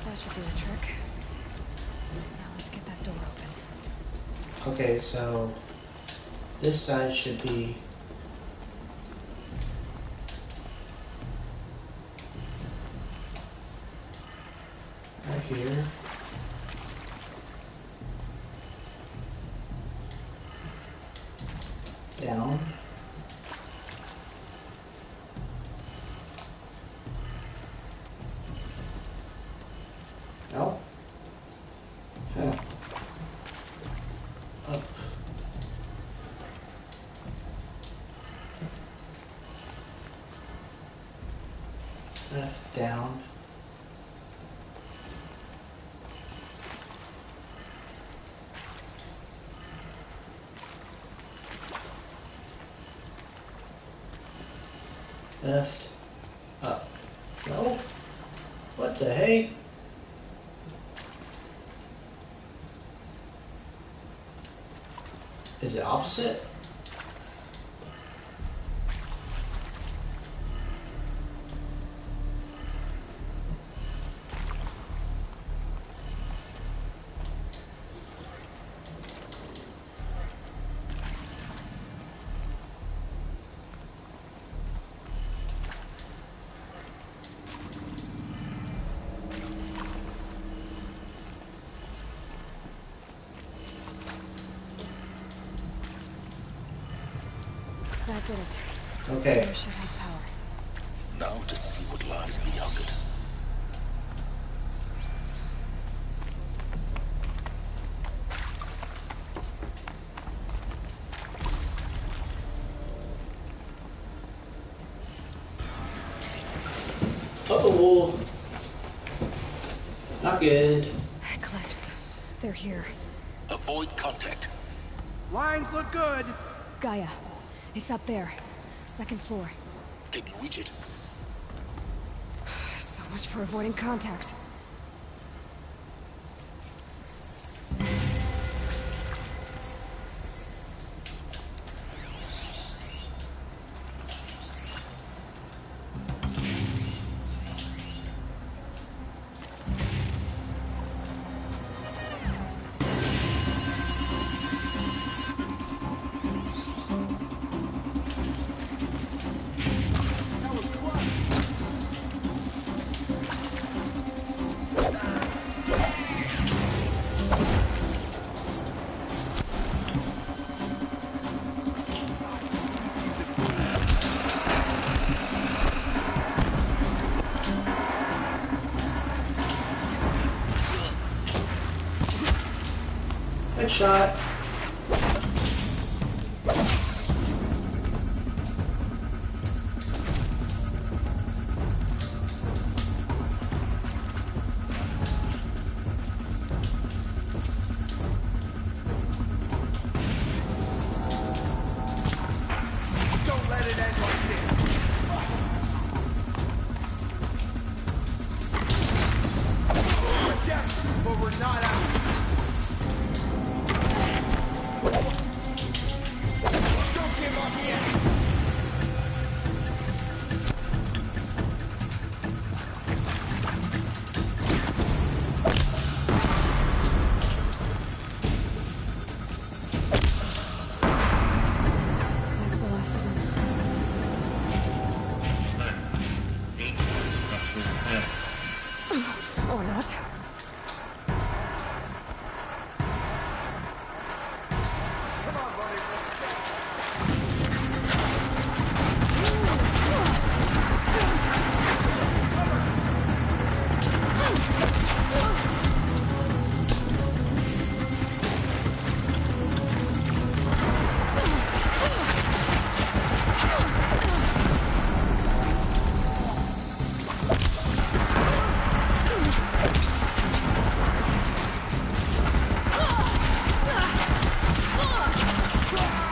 That should do the trick. Now let's get that door open. Okay, so this side should be right here. Down. No? Huh. Up. Left, down. Left, up. No? What the hey? Is it opposite? That did it. Okay. Your ship has power. Now to see what lies beyond it. Uh-oh. Not good. Eclipse. They're here. Avoid contact. Lines look good. Gaia. It's up there. Second floor. Can you reach it? So much for avoiding contact. Good shot. Don't let it end like this. We're down, but we're not out. Don't give up yet. That's the last of them. Or not.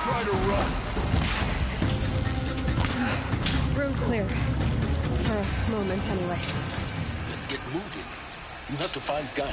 Try to run. Room's clear. For a moment, anyway. Then get moving. You have to find Gaia.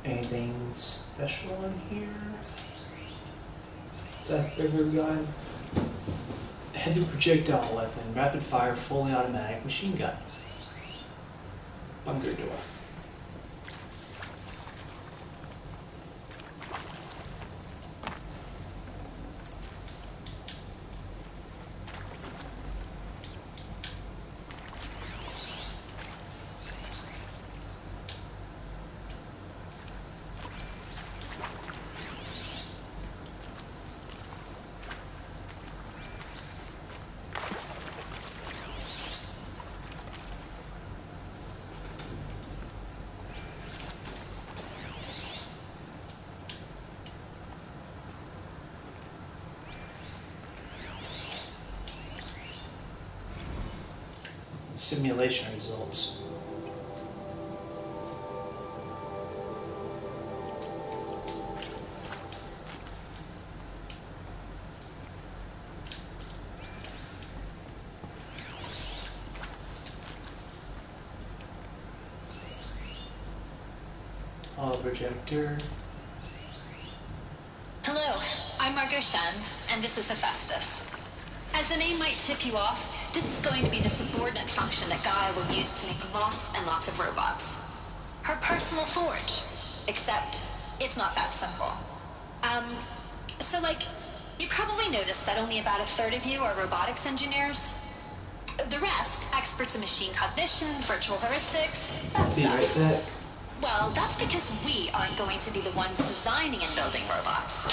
Anything special in here? That's the good guy. Heavy projectile weapon, rapid fire, fully automatic machine gun. Bunker door. simulation results. Projector. Hello, I'm Margot Shen, and this is Hephaestus. As the name might tip you off, this is going to be the subordinate function that Gaia will use to make lots and lots of robots. Her personal forge. Except, it's not that simple. So like, you probably noticed that only about a third of you are robotics engineers. The rest, experts in machine cognition, virtual heuristics, that stuff. Well, that's because we aren't going to be the ones designing and building robots.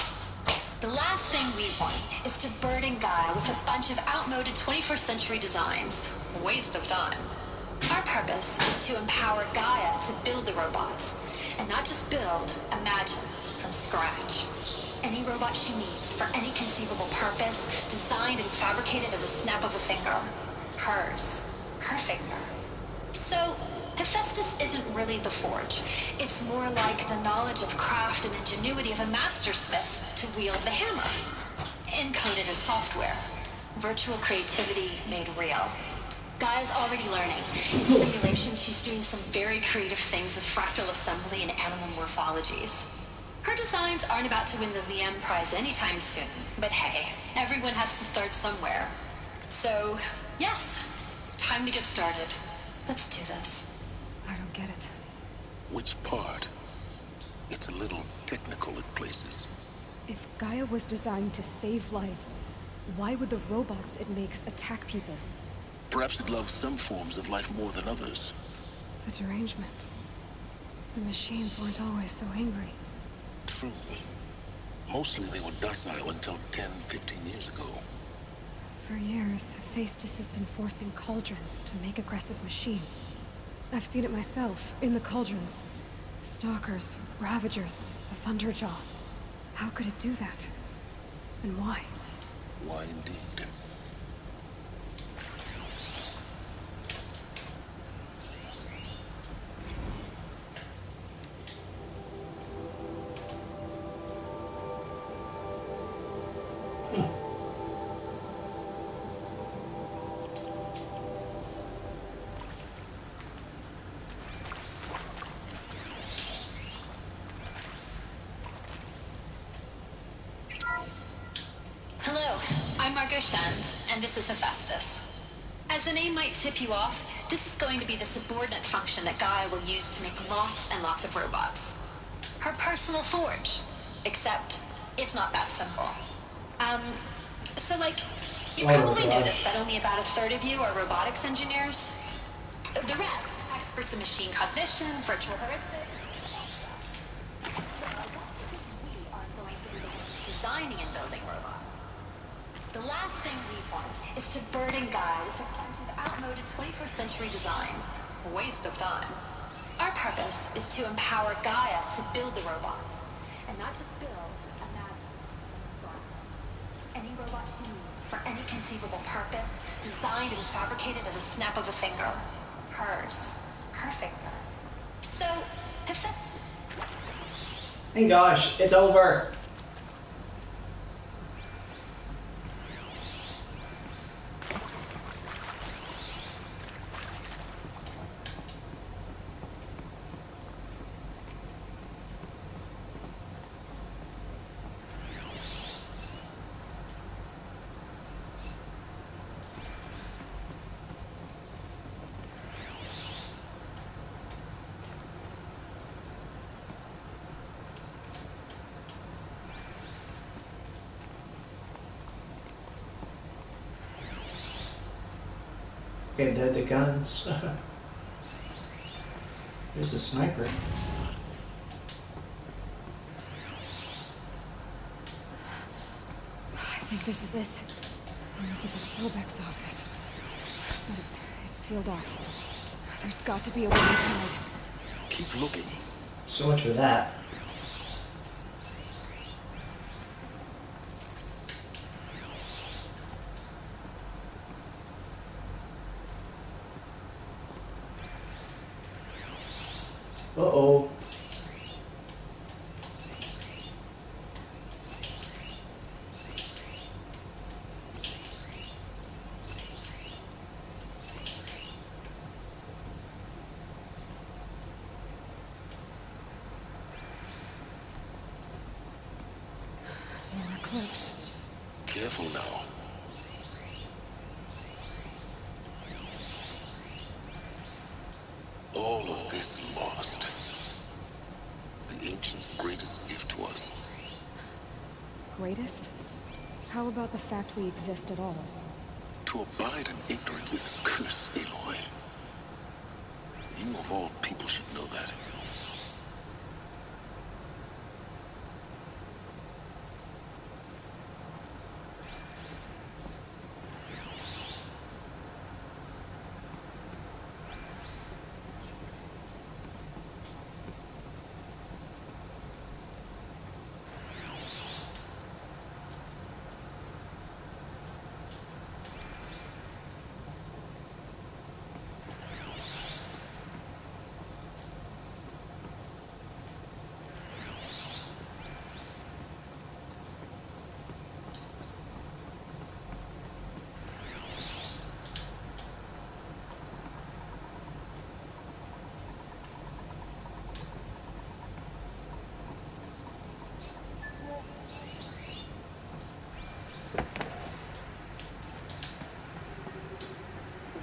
The last thing we want is to burden Gaia with a bunch of outmoded 21st century designs. A waste of time. Our purpose is to empower Gaia to build the robots. And not just build, imagine, from scratch. Any robot she needs for any conceivable purpose, designed and fabricated at a snap of a finger. Hers. Her finger. So, Hephaestus isn't really the forge. It's more like the knowledge of craft and ingenuity of a mastersmith to wield the hammer. Encoded as software. Virtual creativity made real. Gaia's already learning. In simulation, she's doing some very creative things with fractal assembly and animal morphologies. Her designs aren't about to win the Liam Prize anytime soon, but hey, everyone has to start somewhere. So, yes, time to get started. Let's do this. I don't get it. Which part? It's a little technical at places. If Gaia was designed to save life, why would the robots it makes attack people? Perhaps it loves some forms of life more than others. The derangement. The machines weren't always so angry. True. Mostly they were docile until 10, 15 years ago. For years, Hephaestus has been forcing cauldrons to make aggressive machines. I've seen it myself, in the cauldrons. Stalkers, Ravagers, the Thunderjaw. How could it do that? And why? Why indeed? Shen, and this is Hephaestus. As the name might tip you off, this is going to be the subordinate function that Gaia will use to make lots and lots of robots. Her personal forge. Except, it's not that simple. So like, you probably noticed that only about a third of you are robotics engineers. The rest, experts in machine cognition, virtual heuristics. We aren't going to be the ones designing and building robots. The last thing we want is to burden Gaia with a bunch of outmoded 21st century designs. A waste of time. Our purpose is to empower Gaia to build the robots. And not just build, imagine. Any robot she needs for any conceivable purpose, designed and fabricated at a snap of a finger. Hers. Her finger. So, hey gosh, it's over. Okay, they're the guns. There's a sniper. I think this is it. Elizabeth Sobek's office. But it's sealed off. There's got to be a way inside. Keep looking. So much for that. Uh-oh. We're close. Careful now. All of this lost. The ancients' greatest gift to us. Greatest? How about the fact we exist at all? To abide in ignorance is a curse, Aloy. You of all people should know that.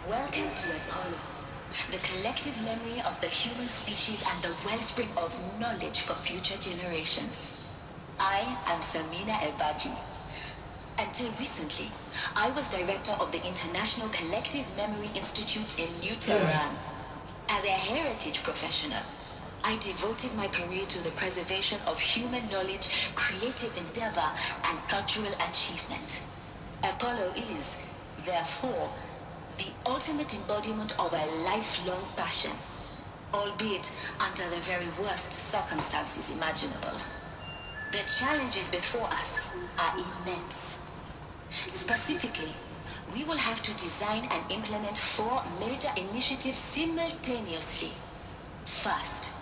Welcome to Apollo, the collective memory of the human species and the wellspring of knowledge for future generations. I am Samina Ebadi. Until recently, I was director of the International Collective Memory Institute in New Tehran. As a heritage professional, I devoted my career to the preservation of human knowledge, creative endeavor, and cultural achievement. Apollo is, therefore, the ultimate embodiment of a lifelong passion, albeit under the very worst circumstances imaginable. The challenges before us are immense. Specifically, we will have to design and implement 4 major initiatives simultaneously. First,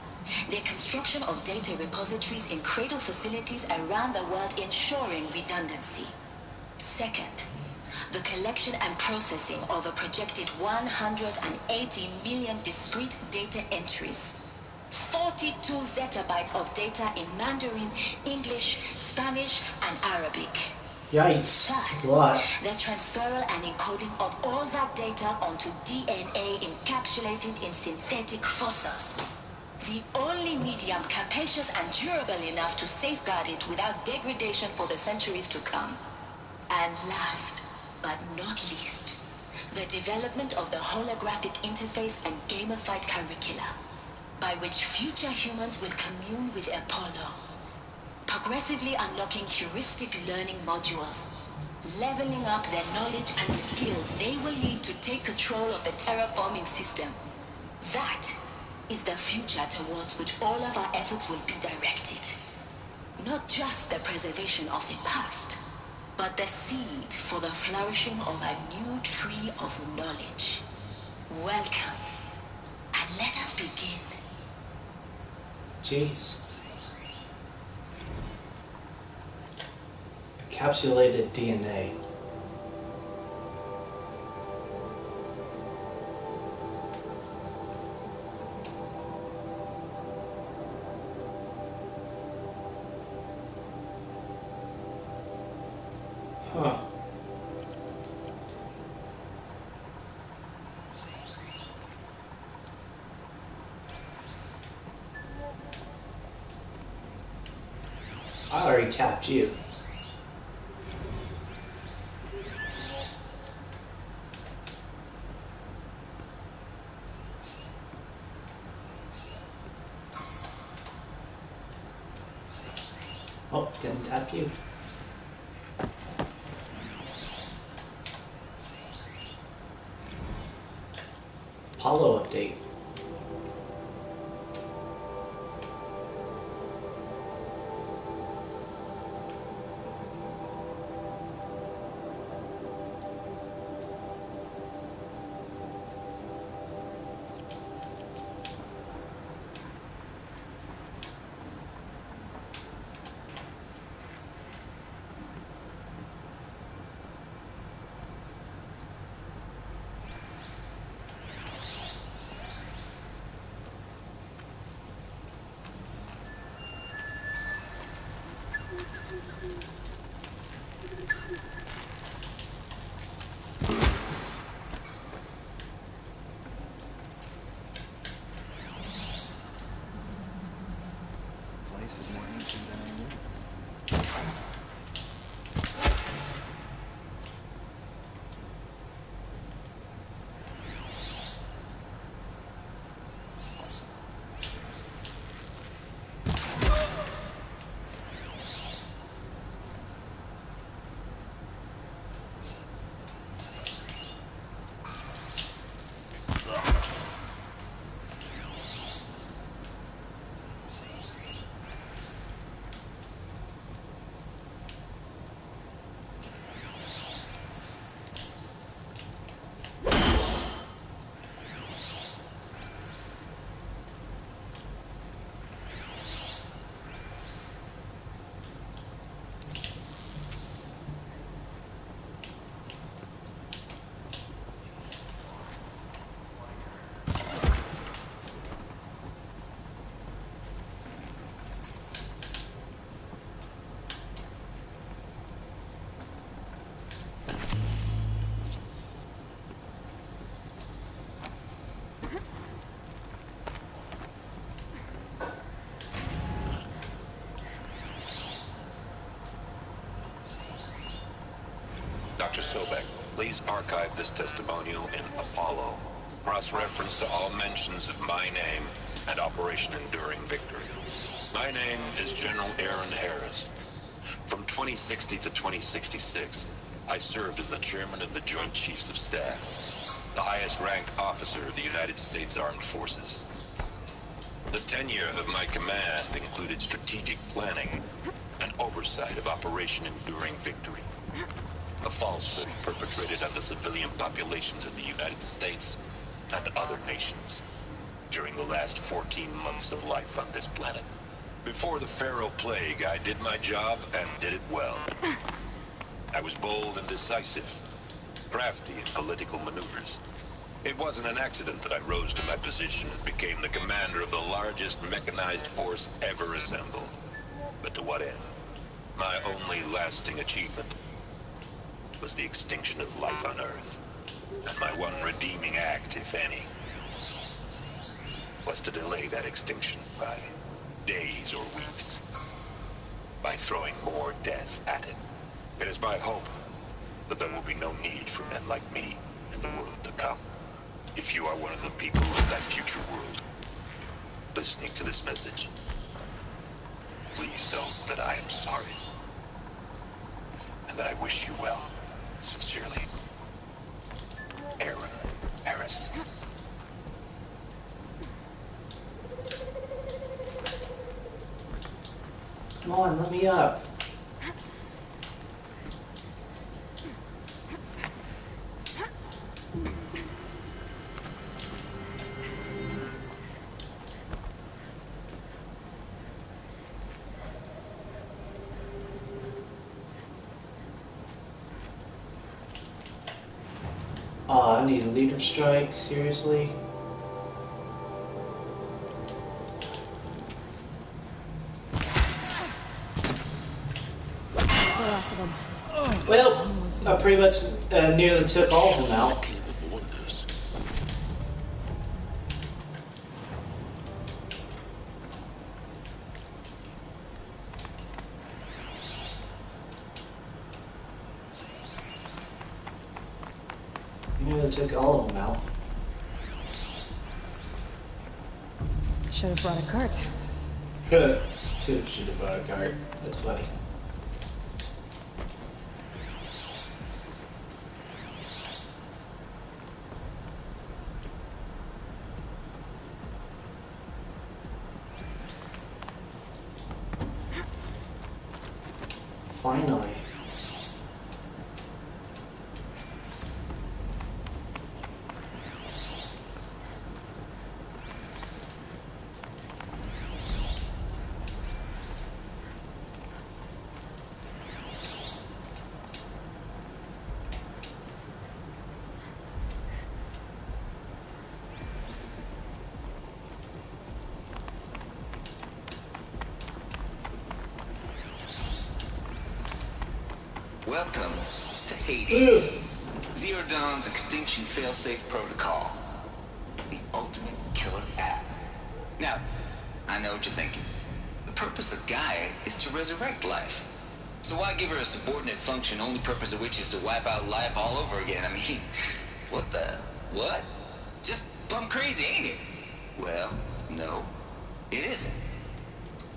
the construction of data repositories in cradle facilities around the world, ensuring redundancy. Second, the collection and processing of a projected 180 million discrete data entries. 42 zettabytes of data in Mandarin, English, Spanish, and Arabic. Yikes, that's a lot. The transferal and encoding of all that data onto DNA encapsulated in synthetic fossils. The only medium capacious and durable enough to safeguard it without degradation for the centuries to come. And last, but not least, the development of the holographic interface and gamified curricula, by which future humans will commune with Apollo, progressively unlocking heuristic learning modules, leveling up their knowledge and skills they will need to take control of the terraforming system. That is the future towards which all of our efforts will be directed. Not just the preservation of the past, but the seed for the flourishing of a new tree of knowledge. Welcome, and let us begin. Jeez. Encapsulated DNA. Huh. I already tapped you. Oh, didn't tap you. Apollo update. Place is more ancient than I knew. Dr. Sobek, please archive this testimonial in Apollo. Cross-reference to all mentions of my name and Operation Enduring Victory. My name is General Aaron Harris. From 2060 to 2066, I served as the chairman of the Joint Chiefs of Staff, the highest-ranked officer of the United States Armed Forces. The tenure of my command included strategic planning and oversight of Operation Enduring Victory, a falsehood perpetrated on the civilian populations of the United States and other nations during the last 14 months of life on this planet. Before the Pharaoh Plague, I did my job and did it well. I was bold and decisive, crafty in political maneuvers. It wasn't an accident that I rose to my position and became the commander of the largest mechanized force ever assembled. But to what end? My only lasting achievement was the extinction of life on Earth. And my one redeeming act, if any, was to delay that extinction by days or weeks, by throwing more death at it. It is my hope that there will be no need for men like me in the world to come. If you are one of the people of that future world listening to this message, please know that I am sorry, and that I wish you well. Sincerely, Aaron Harris. Come on, let me up. I need a leader strike, seriously? Well, I pretty much nearly took all of them out. Nearly took all of them out. Should have brought a cart. Should have brought a cart. That's funny. Finally. Welcome to Hades. Zero Dawn's extinction failsafe protocol. The ultimate killer app. Now, I know what you're thinking. The purpose of Gaia is to resurrect life. So why give her a subordinate function, only purpose of which is to wipe out life all over again? I mean, what? Just plumb crazy, ain't it? Well, no, it isn't.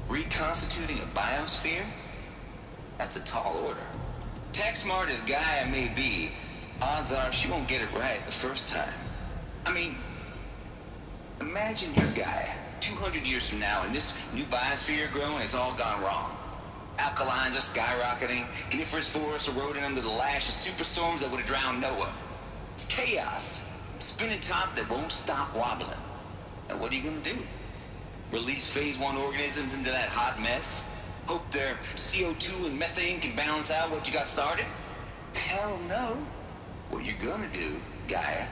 Reconstituting a biosphere? That's a tall order. Tech smart as Gaia may be, odds are she won't get it right the first time. I mean, imagine you're Gaia, 200 years from now, and this new biosphere growing, it's all gone wrong. Alkalines are skyrocketing, coniferous forests eroding under the lash of superstorms that would have drowned Noah. It's chaos. Spinning top that won't stop wobbling. And what are you gonna do? Release phase 1 organisms into that hot mess? Hope their CO2 and methane can balance out what you got started? Hell no. What you're gonna do, Gaia,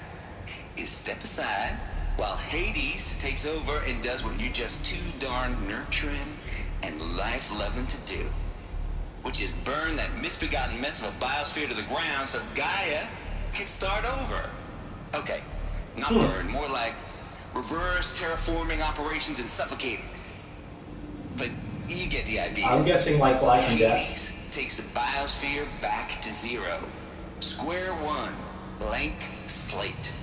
is step aside while Hades takes over and does what you're just too darn nurturing and life-loving to do. Which is burn that misbegotten mess of a biosphere to the ground so Gaia can start over. Okay, not burn, more like reverse terraforming operations and suffocating. But you get the idea. I'm guessing like life and death. Hades takes the biosphere back to zero. Square one, blank slate.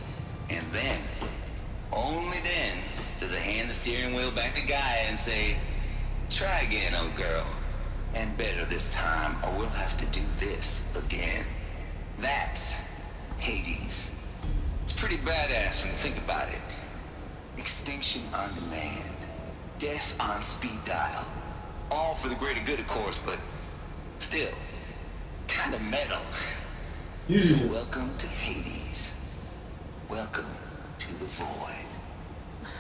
And then, only then, does it hand the steering wheel back to Gaia and say, try again, old girl. And better this time, or we'll have to do this again. That's Hades. It's pretty badass when you think about it. Extinction on demand. Death on speed dial. All for the greater good, of course, but still, kind of metal. So welcome to Hades. Welcome to the void.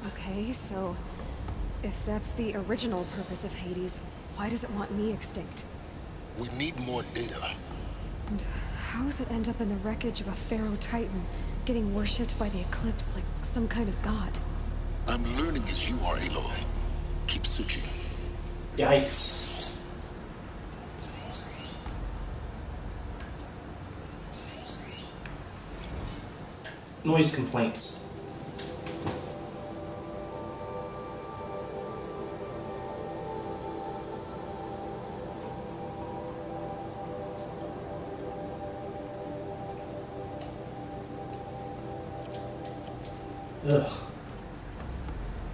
Okay, so if that's the original purpose of Hades, why does it want me extinct? We need more data. And how does it end up in the wreckage of a Pharaoh Titan, getting worshipped by the Eclipse like some kind of god? I'm learning as you are, Aloy. Keep searching. Yikes. Noise complaints. Ugh.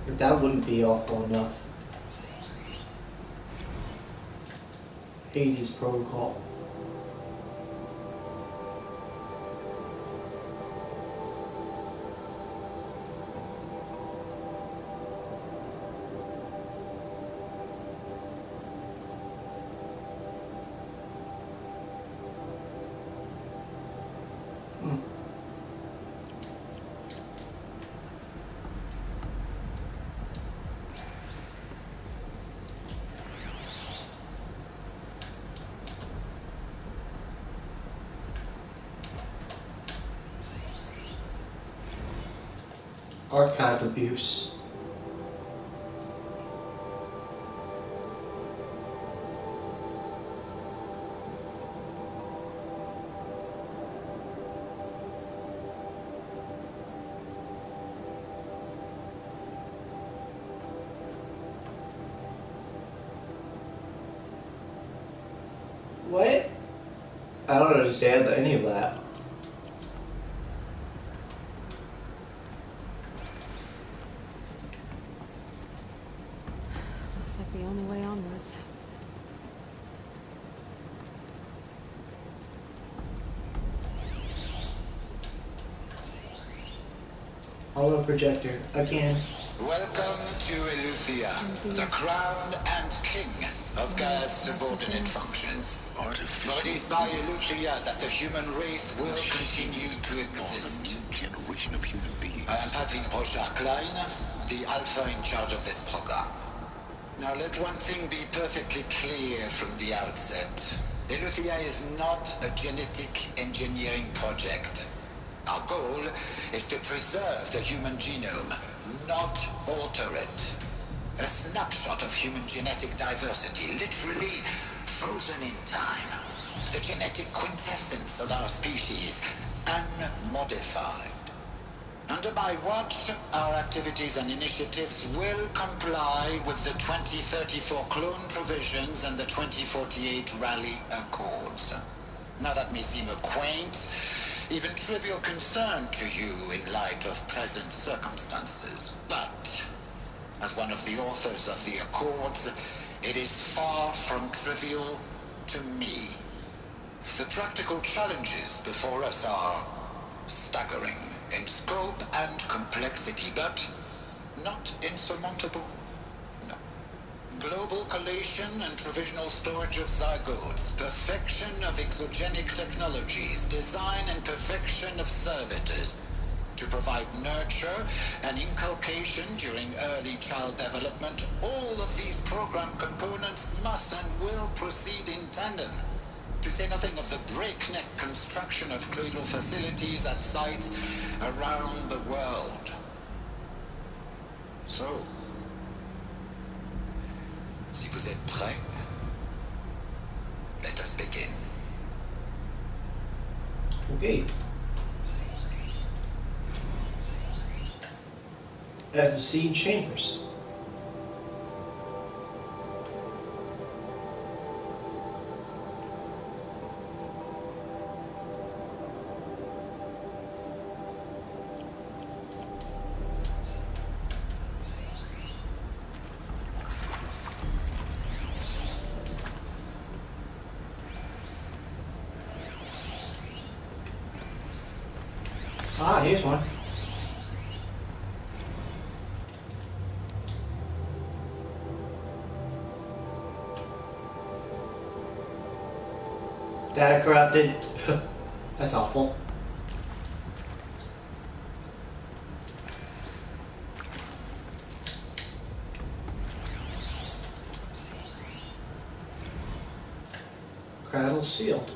But that wouldn't be awful enough. Hades Protocol. Archive abuse. What? I don't understand any of that. Looks like the only way onwards. Hollow projector again. Welcome to Eleuthia, the crown and king of Gaia's subordinate functions. For it is by Eleuthia that the human race will continue to exist. Generation of human beings. I am Patrick Brochard-Klein, the Alpha in charge of this program. Now let one thing be perfectly clear from the outset. Eleuthia is not a genetic engineering project. Our goal is to preserve the human genome, not alter it. A snapshot of human genetic diversity, literally frozen in time. the genetic quintessence of our species, unmodified. Under my watch, our activities and initiatives will comply with the 2034 clone provisions and the 2048 Rally Accords. Now that may seem a quaint, even trivial concern to you in light of present circumstances, but as one of the authors of the Accords, it is far from trivial to me. The practical challenges before us are staggering in scope and complexity, but not insurmountable. No. Global collation and provisional storage of zygotes, perfection of exogenic technologies, design and perfection of servitors, to provide nurture and inculcation during early child development. All of these program components must and will proceed in tandem, to say nothing of the breakneck construction of cradle facilities at sites around the world. So, si vous êtes prêts, let us begin. Okay. FC Chambers. Ah, here's one. Data corrupted. That's awful. Cradle sealed.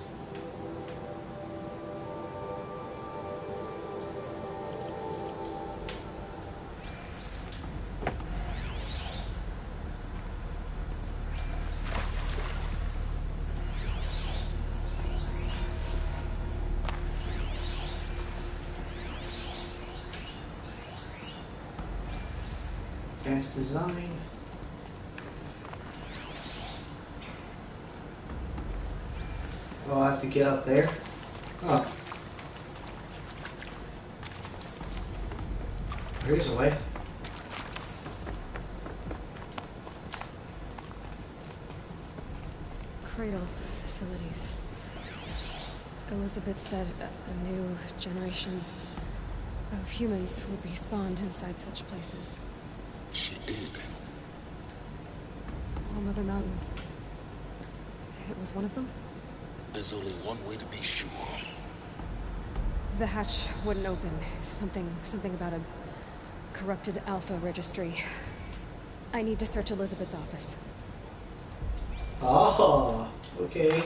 Advanced design. Oh, I have to get up there. Oh. Here's a way. Cradle facilities. Elizabeth said a new generation of humans would be spawned inside such places. She did. All Mother Mountain. It was one of them? There's only one way to be sure. The hatch wouldn't open. Something about a corrupted Alpha registry. I need to search Elizabeth's office. Oh, okay.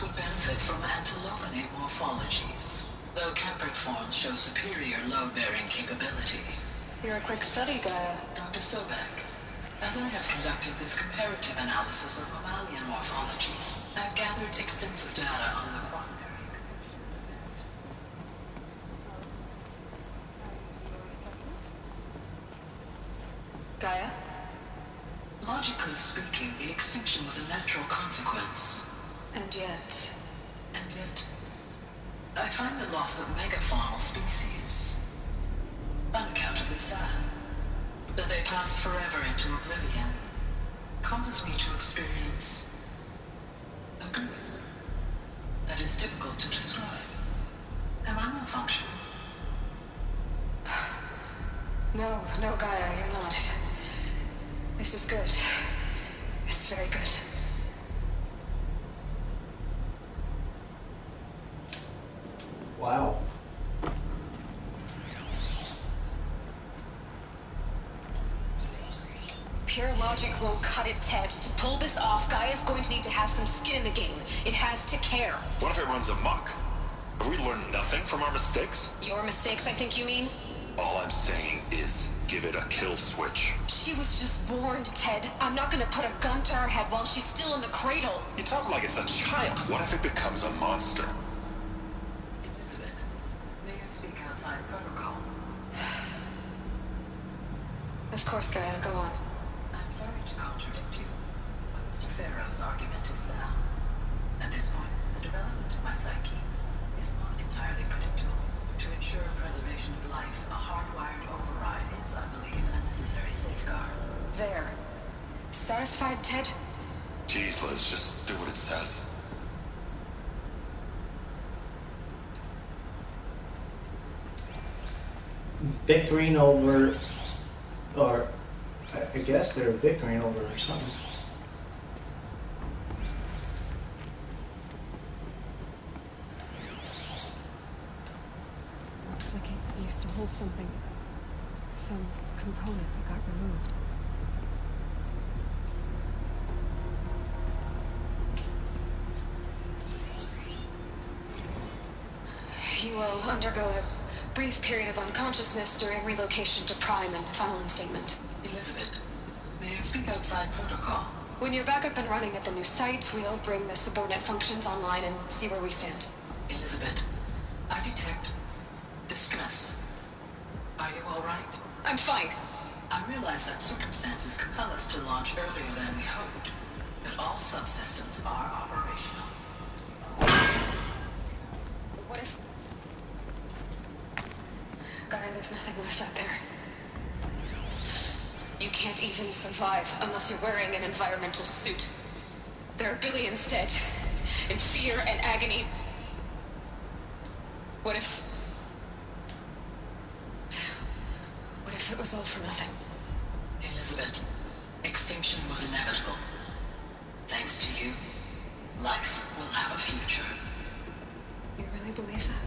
Would benefit from antilogony morphologies, though Kempered forms show superior load-bearing capability. You're a quick study, Gaia. Dr. Sobek. As I have conducted this comparative analysis of mammalian morphologies, I've gathered extensive data on the quaternary Gaia? Logically speaking, the extinction was a natural consequence. And yet, I find the loss of megafaunal species unaccountably sad. That they passed forever into oblivion causes me to experience a grief that is difficult to describe. Am I malfunctioning? No, Gaia, you're not. This is good. It's very good. Wow. Pure logic won't cut it, Ted. To pull this off, Gaia's going to need to have some skin in the game. It has to care. What if it runs amok? Have we learned nothing from our mistakes? Your mistakes, I think you mean? All I'm saying is, give it a kill switch. She was just born, Ted. I'm not gonna put a gun to her head while she's still in the cradle. You talk like it's a child. What if it becomes a monster? Elizabeth, may I speak outside protocol? Of course, Gaia, go on. I'm sorry to contradict you, but Mr. Farrow's argument is sound. At this point, the development of my psyche is not entirely predictable. To ensure preservation of life, a hardwired override is, I believe, a necessary safeguard. There. Satisfied, Ted? Jeez, Liz, just do what it says. Bickering over, or I guess they're bickering over something. Looks like it used to hold something. Some component that got removed. You will undergo a brief period of unconsciousness during relocation to Prime and final instatement. Elizabeth, may I speak outside protocol? When you're back up and running at the new site, we'll bring the subordinate functions online and see where we stand. Elizabeth, I detect distress. Are you all right? I'm fine. I realize that circumstances compel us to launch earlier than we hoped, but all subsystems are operational. What if... Gaia, there's nothing left out there. You can't even survive unless you're wearing an environmental suit. There are billions dead, in fear and agony. What if it was all for nothing? Elizabeth, extinction was inevitable. Thanks to you, life will have a future. You really believe that?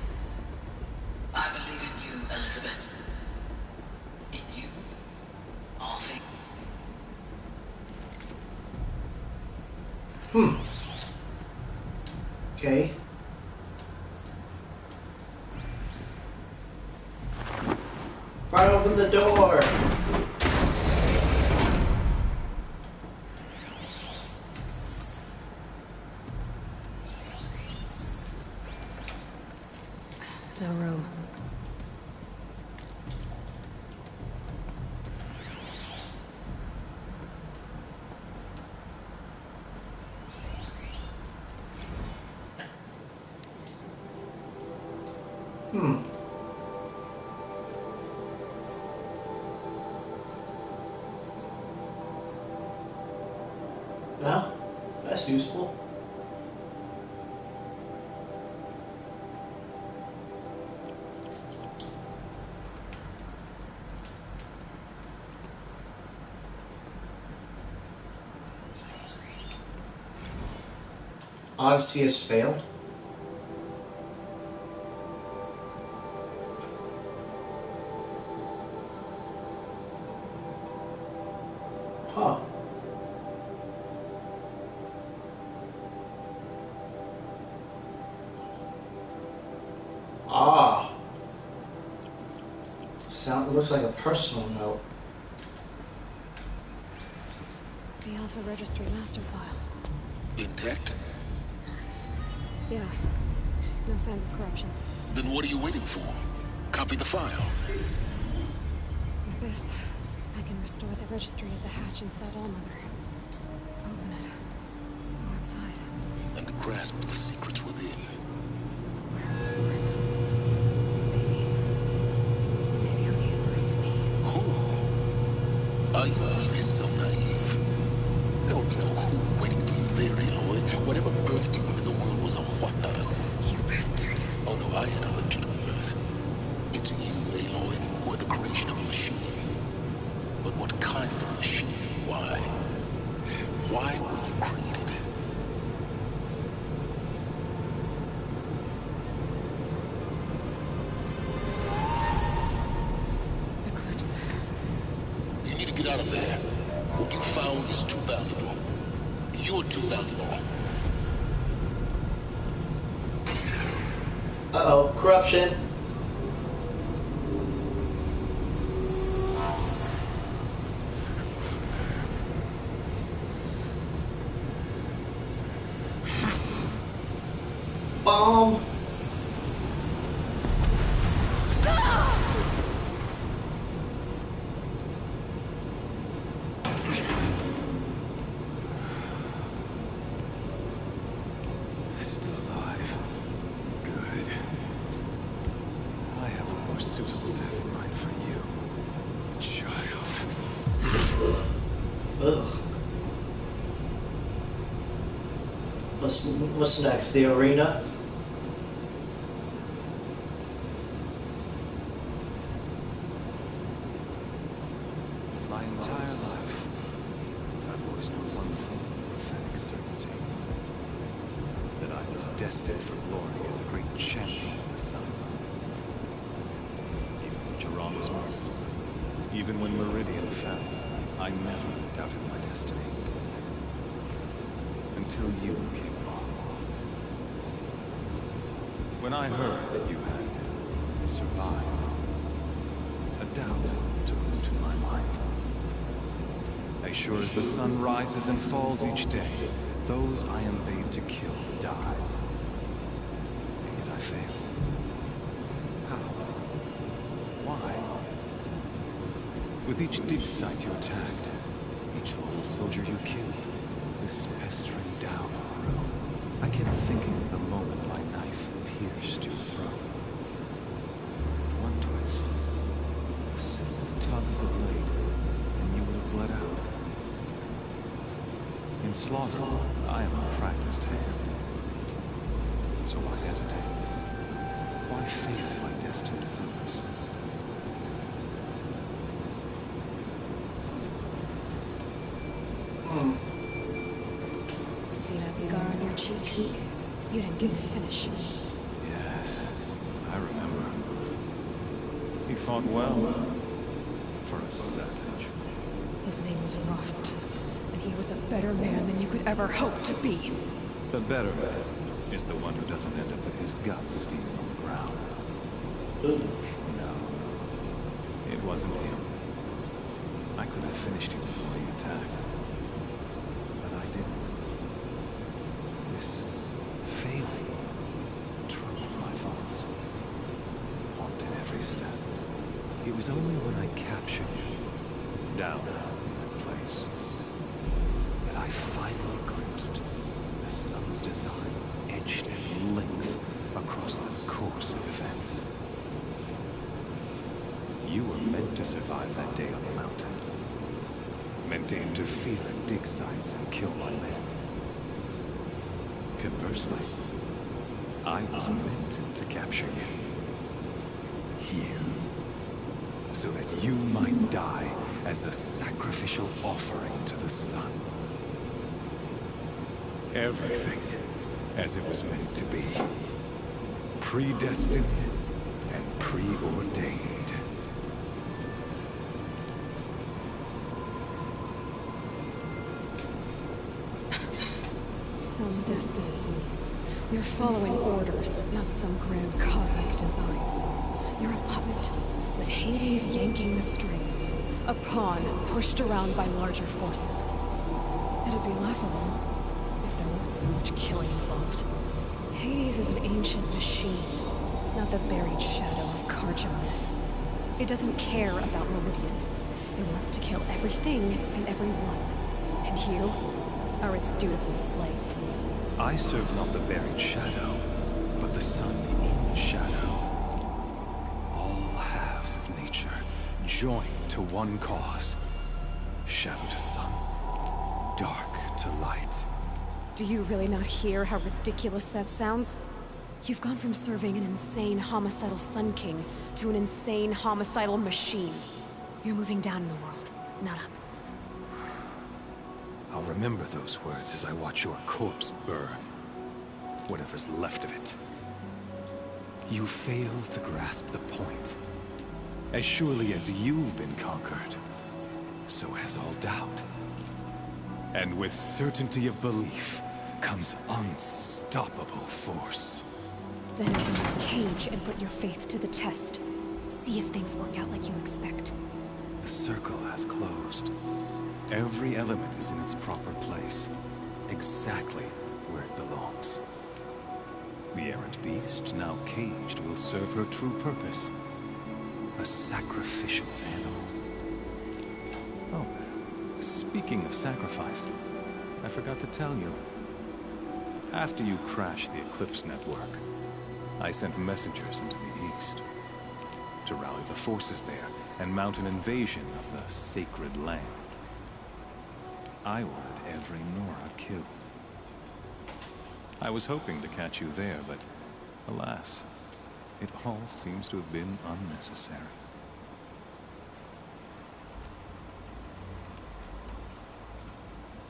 I believe in you, Elizabeth. In you, all things. Okay. Right, open the door. No room. Well, that's useful. Odyssey has failed. Huh. Ah. Looks like a personal note. The Alpha Registry master file. Intact? Yeah. No signs of corruption. Then what are you waiting for? Copy the file. With this, I can restore the registry at the hatch inside Allmother. Open it. Go inside. And grasp the secrets within. Where was born? Maybe he'll give birth to me. Aya is so naive. They don't know who waiting for you there, Aloy. Whatever birthed you into the world was a wonder. You bastard. Oh no, I had a legitimate birth. It's you, Aloy, who are the creation of a machine. out of there. What you found is too valuable. You're too valuable. Uh-oh, corruption. Bomb. Still alive. Good. I have a more suitable death in mind for you, child. Ugh. What's next? The arena? My entire life, I've always known one thing with prophetic certainty. That I was destined for glory as a great champion of the sun. Even when Jerome was murdered, even when Meridian fell, I never doubted my destiny. Until you came along. When I heard that you had survived, a doubt took into my mind. As sure as the sun rises and falls each day, those I am bade to kill die. And yet I fail. How? Why? With each dig site you attacked, each loyal soldier you killed, this pestering doubt grew. I kept thinking of the moment my knife pierced your throat. One twist, a simple tug of the blade, and you would have bled out. In slaughter, I am a practiced hand. So why hesitate? Why fail my destined purpose? See that scar on your cheek? You didn't get to finish. Yes, I remember. He fought well. For a savage. His name was Rost, and he was a better man than you could ever hope to be. The better man is the one who doesn't end up with his guts steaming on the ground. No, it wasn't him. I could have finished him before he attacked. But I didn't. This failing troubled my thoughts. Haunted every step. It was only when I captured you, down in that place, that I finally glimpsed the sun's design etched in length across the course of events. You were meant to survive that day on the mountain. Meant to interfere at dig sites and kill my men. Conversely, I was meant to capture you. Here. So that you might die as a sacrificial offering to the sun. Everything as it was meant to be. Predestined and preordained. Some destiny. You're following orders, not some grand cosmic design. You're a puppet, with Hades yanking the strings. A pawn pushed around by larger forces. It'd be laughable if there weren't so much killing involved. Hades is an ancient machine, not the buried shadow of Kar'ja-Myth. It doesn't care about Meridian. It wants to kill everything and everyone. And you are its dutiful slave. I serve not the buried shadow, but the sun in shadow. All halves of nature joined to one cause. Shadow to sun, dark to light. Do you really not hear how ridiculous that sounds? You've gone from serving an insane homicidal Sun King to an insane homicidal machine. You're moving down in the world, not up. I'll remember those words as I watch your corpse burn. Whatever's left of it. You fail to grasp the point. As surely as you've been conquered, so has all doubt. And with certainty of belief comes unstoppable force. Then open this cage and put your faith to the test. See if things work out like you expect. The circle has closed. Every element is in its proper place, exactly where it belongs. The errant beast, now caged, will serve her true purpose. A sacrificial animal. Oh, speaking of sacrifice, I forgot to tell you. After you crashed the Eclipse network, I sent messengers into the east to rally the forces there and mount an invasion of the sacred land. I ordered every Nora killed. I was hoping to catch you there, but alas, it all seems to have been unnecessary.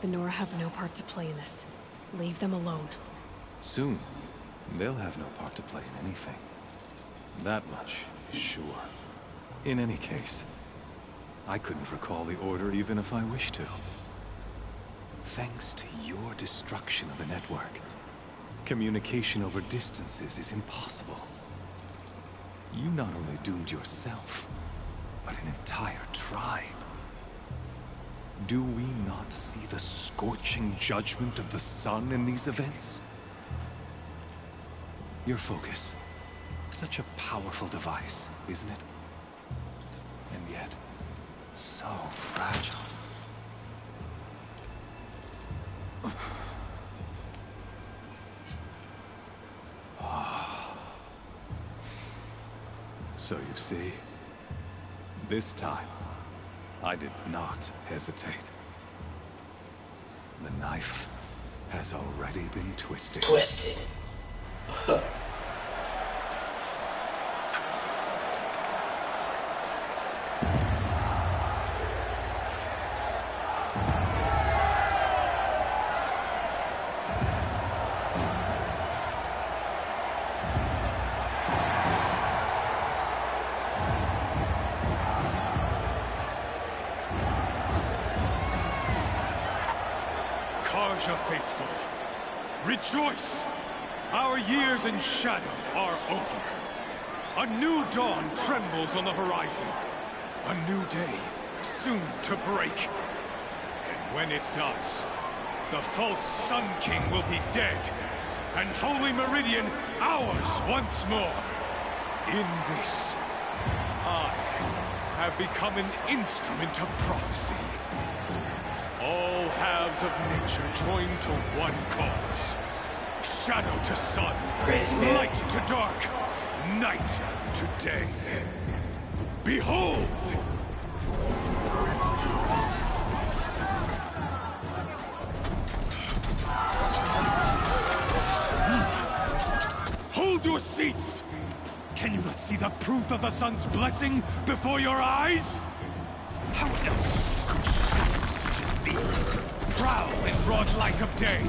The Nora have no part to play in this. Leave them alone. Soon, they'll have no part to play in anything. That much is sure. In any case, I couldn't recall the order even if I wished to. Thanks to your destruction of the network, communication over distances is impossible. You not only doomed yourself, but an entire tribe. Do we not see the scorching judgment of the sun in these events? Your focus. Such a powerful device, isn't it? And yet, so fragile. So you see, this time, I did not hesitate. The knife has already been twisted. Twisted. Karja faithful, rejoice! Our years in shadow are over. A new dawn trembles on the horizon. A new day, soon to break. And when it does, the false Sun King will be dead, and Holy Meridian ours once more. In this, I have become an instrument of prophecy. All halves of nature join to one cause. Shadow to sun, Crazy man. light to dark, night to day. Behold! Hold your seats! Can you not see the proof of the sun's blessing before your eyes? How else could shadows such as these prowl in broad light of day?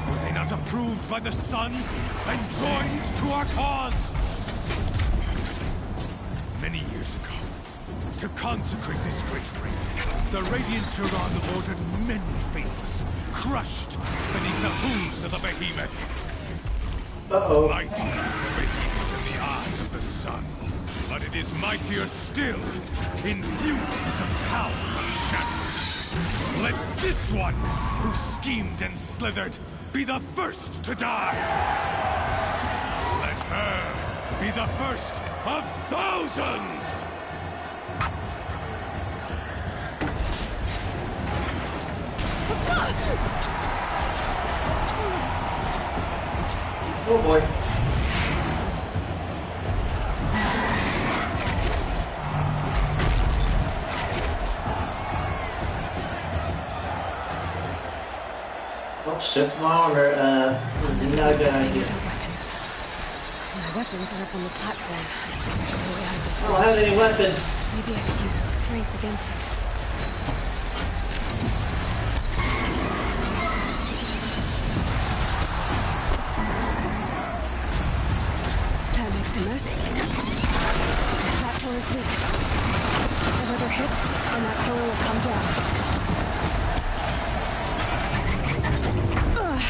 Were they not approved by the sun and joined to our cause? Many years ago, to consecrate this great ring, the Radiant Tyrann ordered many faithless, crushed beneath the hooves of the behemoth. Uh-oh. Mighty is the radiance in the eyes of the sun, but it is mightier still, infused with the power of shadow. Let this one, who schemed and slithered, be the first to die! Let her be the first of thousands! Oh boy. Oh, strip my armor. This is not a good idea. My weapons are up on the platform. There's no way out of this. I don't have any weapons. Maybe I could use the strength against it. That makes a mess. The platform is weak. Another hit, and that pillar will come down. Ugh.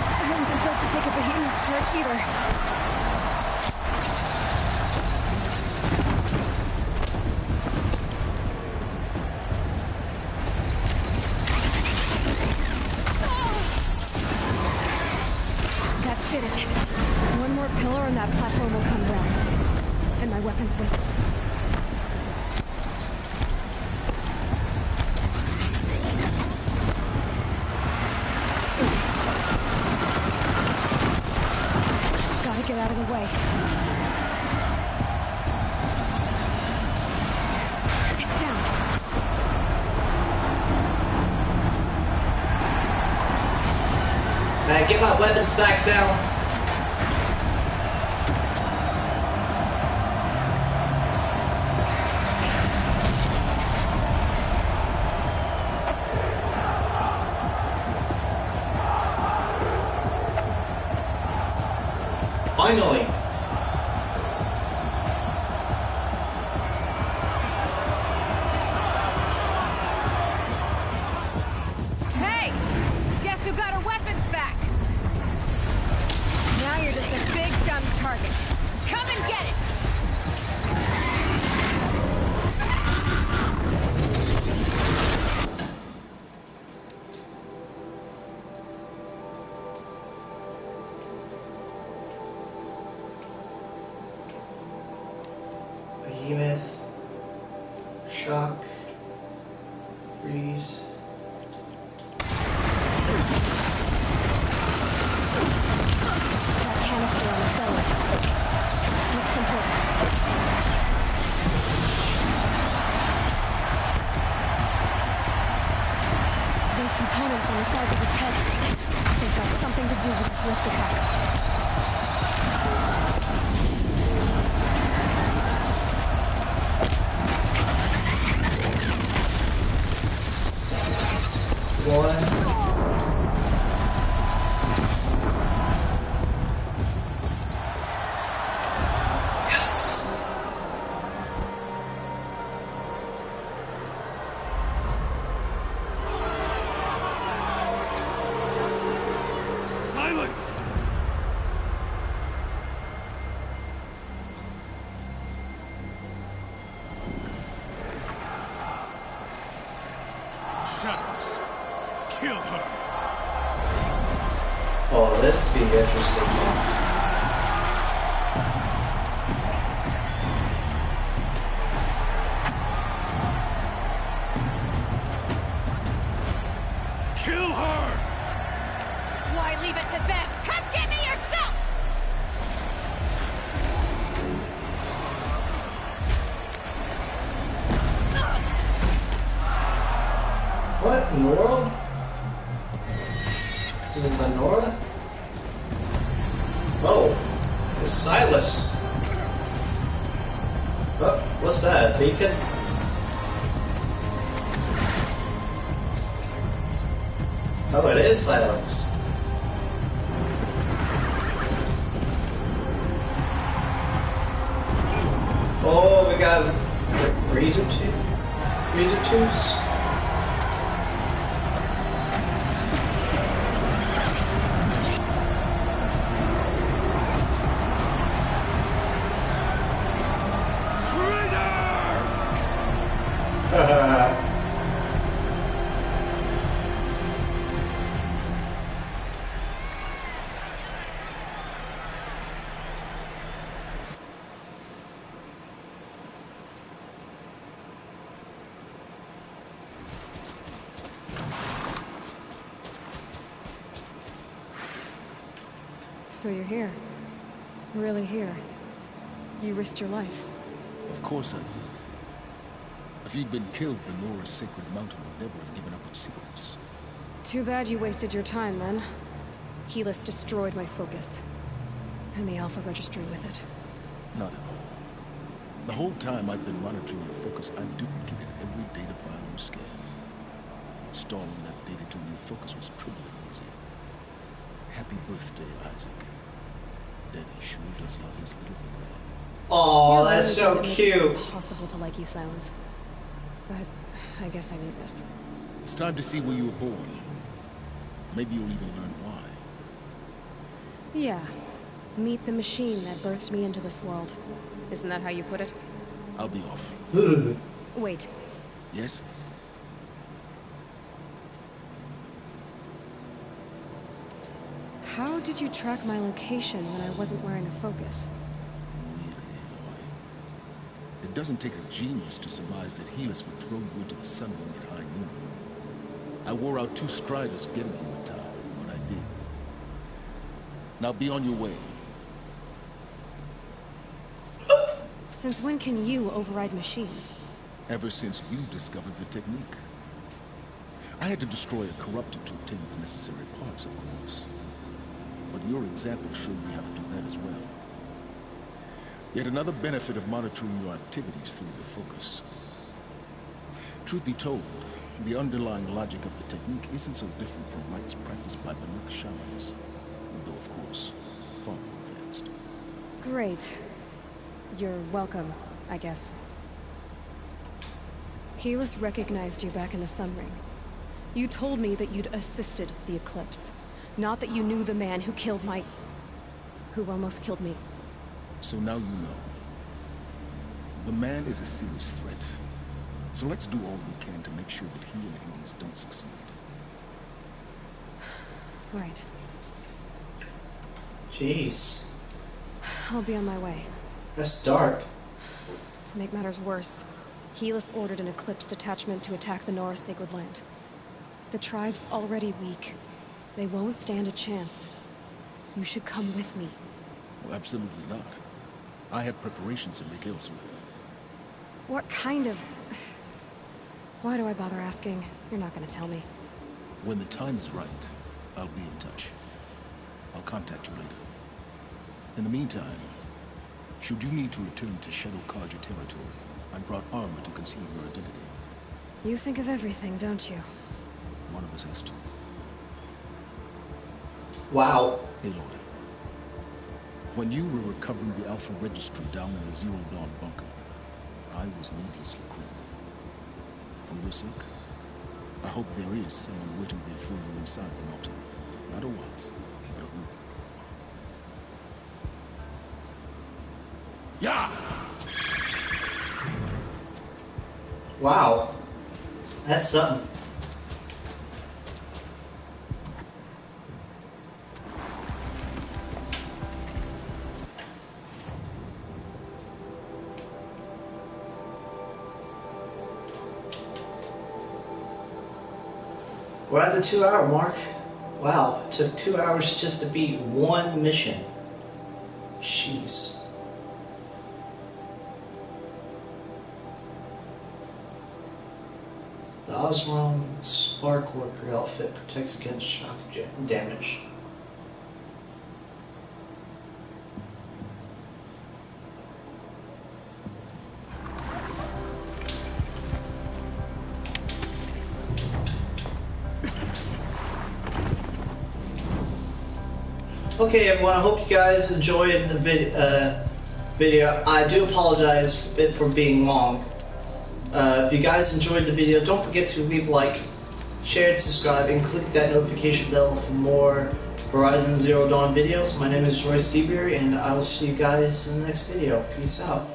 I wasn't built to take a behemoth's charge either. Did it. One more pillar and that platform will come down. And my weapons with it. Gotta get out of the way. It's down. Man, get my weapons back now. Finally. Hey! Guess who got her weapons back? Now you're just a big dumb target. Come and get it! Behemoth, shock, freeze. That canister on the cellar. Looks important. Those components on the sides of its head, they've got something to do with its lift attacks. Yes. Silence! Shadows. Kill her. Oh, this be interesting. Kill her! Why leave it to them? Come get me yourself! What in the world? This is Lenora? Oh, it's Silas. Oh, what's that? A beacon? Oh, it is Silence. Oh, we got razor tooths. So you're here. Really here. You risked your life. Of course I did. If you'd been killed, the Nora's Sacred Mountain would never have given up its secrets. Too bad you wasted your time, then. Helis destroyed my focus. And the Alpha Registry with it. Not at all. The whole time I've been monitoring your focus, I've duplicated every data file you scanned. Installing that data to your focus was trivially easy. Happy birthday, Isaac. Daddy sure does love his little man. Oh, that's so cute. Impossible to like you, Silence. but I guess I need this. It's time to see where you were born. Maybe you'll even learn why. Yeah. Meet the machine that birthed me into this world. Isn't that how you put it? I'll be off. Wait. Yes? How did you track my location when I wasn't wearing a focus? It doesn't take a genius to surmise that Helis would throw you into the Sunwing at high noon. I wore out 2 striders getting you in time, but I did. Now be on your way. Since when can you override machines? Ever since you discovered the technique. I had to destroy a corruptor to obtain the necessary parts, of course. But your example showed me how to do that as well. Yet another benefit of monitoring your activities through the focus. Truth be told, the underlying logic of the technique isn't so different from rites practiced by Banuk shamans, though of course, far more advanced. Great. You're welcome, I guess. Helis recognized you back in the Sunring. You told me that you'd assisted the Eclipse, not that you knew the man who killed who almost killed me. So now you know. The man is a serious threat. So let's do all we can to make sure that he and Hades don't succeed. Right. Jeez. I'll be on my way. That's dark. To make matters worse, Helis ordered an Eclipse detachment to attack the Nora Sacred Land. The tribe's already weak. They won't stand a chance. You should come with me. Well, absolutely not. I have preparations to make elsewhere. What kind of... Why do I bother asking? You're not gonna tell me. When the time is right, I'll be in touch. I'll contact you later. In the meantime, should you need to return to Shadow Carja territory, I brought armor to conceal your identity. You think of everything, don't you? One of us has to. Wow. Aloy, when you were recovering the Alpha Registry down in the Zero Dawn bunker, I was needlessly cruel. For your sake, I hope there is someone waiting there for you inside the mountain. Not a what, but a who. Yeah! Wow. That's something. We're at the 2-hour mark. Wow, it took 2 hours just to beat one mission. Jeez. The Osram Spark Worker outfit protects against shock damage. Okay, everyone, I hope you guys enjoyed the video. I do apologize for being long. If you guys enjoyed the video, don't forget to leave a like, share, and subscribe, and click that notification bell for more Horizon Zero Dawn videos. My name is Royce DeBerry, and I will see you guys in the next video. Peace out.